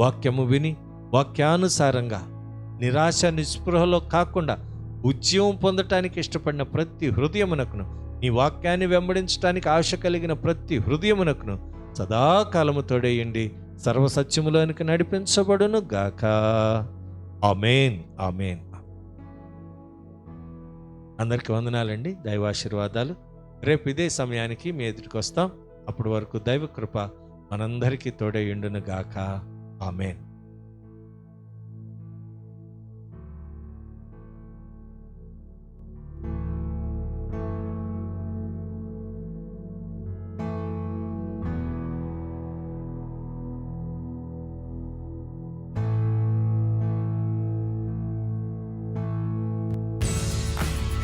వాక్యము విని వాక్యానుసారంగా నిరాశ నిస్పృహలో కాకుండా ఉద్యమం పొందటానికి ఇష్టపడిన ప్రతి హృదయమునకును, నీ వాక్యాన్ని వెంబడించడానికి ఆశ కలిగిన ప్రతి హృదయమునకును సదాకాలము తోడేయండి, సర్వసత్యములోనికి నడిపించబడును గాక. ఆమేన్, ఆమేన్. అందరికీ వందనాలండి, దైవాశీర్వాదాలు. రేపు ఇదే సమయానికి మీ ఎదుటికి వస్తాం. అప్పటి వరకు దైవ కృప మనందరికీ తోడేయుండును గాక. ఆమేన్.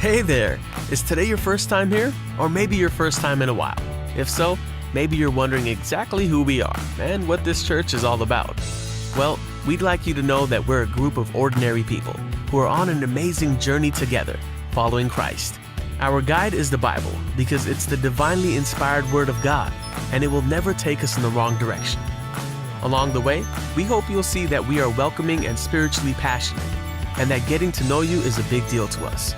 Hey there! Is today your first time here? Or maybe your first time in a while? If so, maybe you're wondering exactly who we are and what this church is all about. Well, we'd like you to know that we're a group of ordinary people who are on an amazing journey together, following Christ. Our guide is the Bible because it's the divinely inspired Word of God, and it will never take us in the wrong direction. Along the way, we hope you'll see that we are welcoming and spiritually passionate, and that getting to know you is a big deal to us.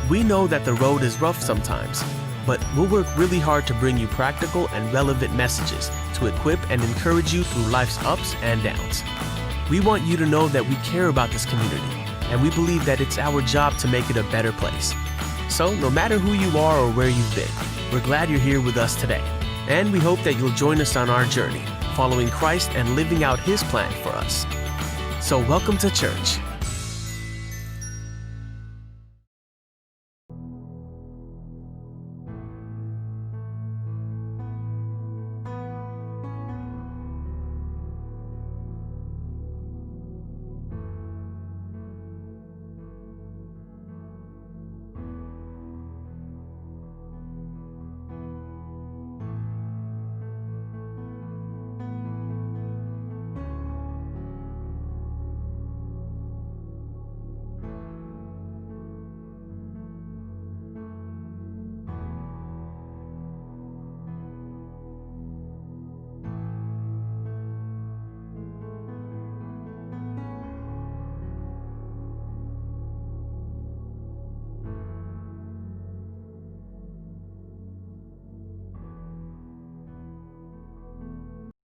We know that the road is rough sometimes, but we'll work really hard to bring you practical and relevant messages to equip and encourage you through life's ups and downs. We want you to know that we care about this community, and we believe that it's our job to make it a better place. So, no matter who you are or where you've been, we're glad you're here with us today, and we hope that you'll join us on our journey, following Christ and living out His plan for us. So, welcome to church.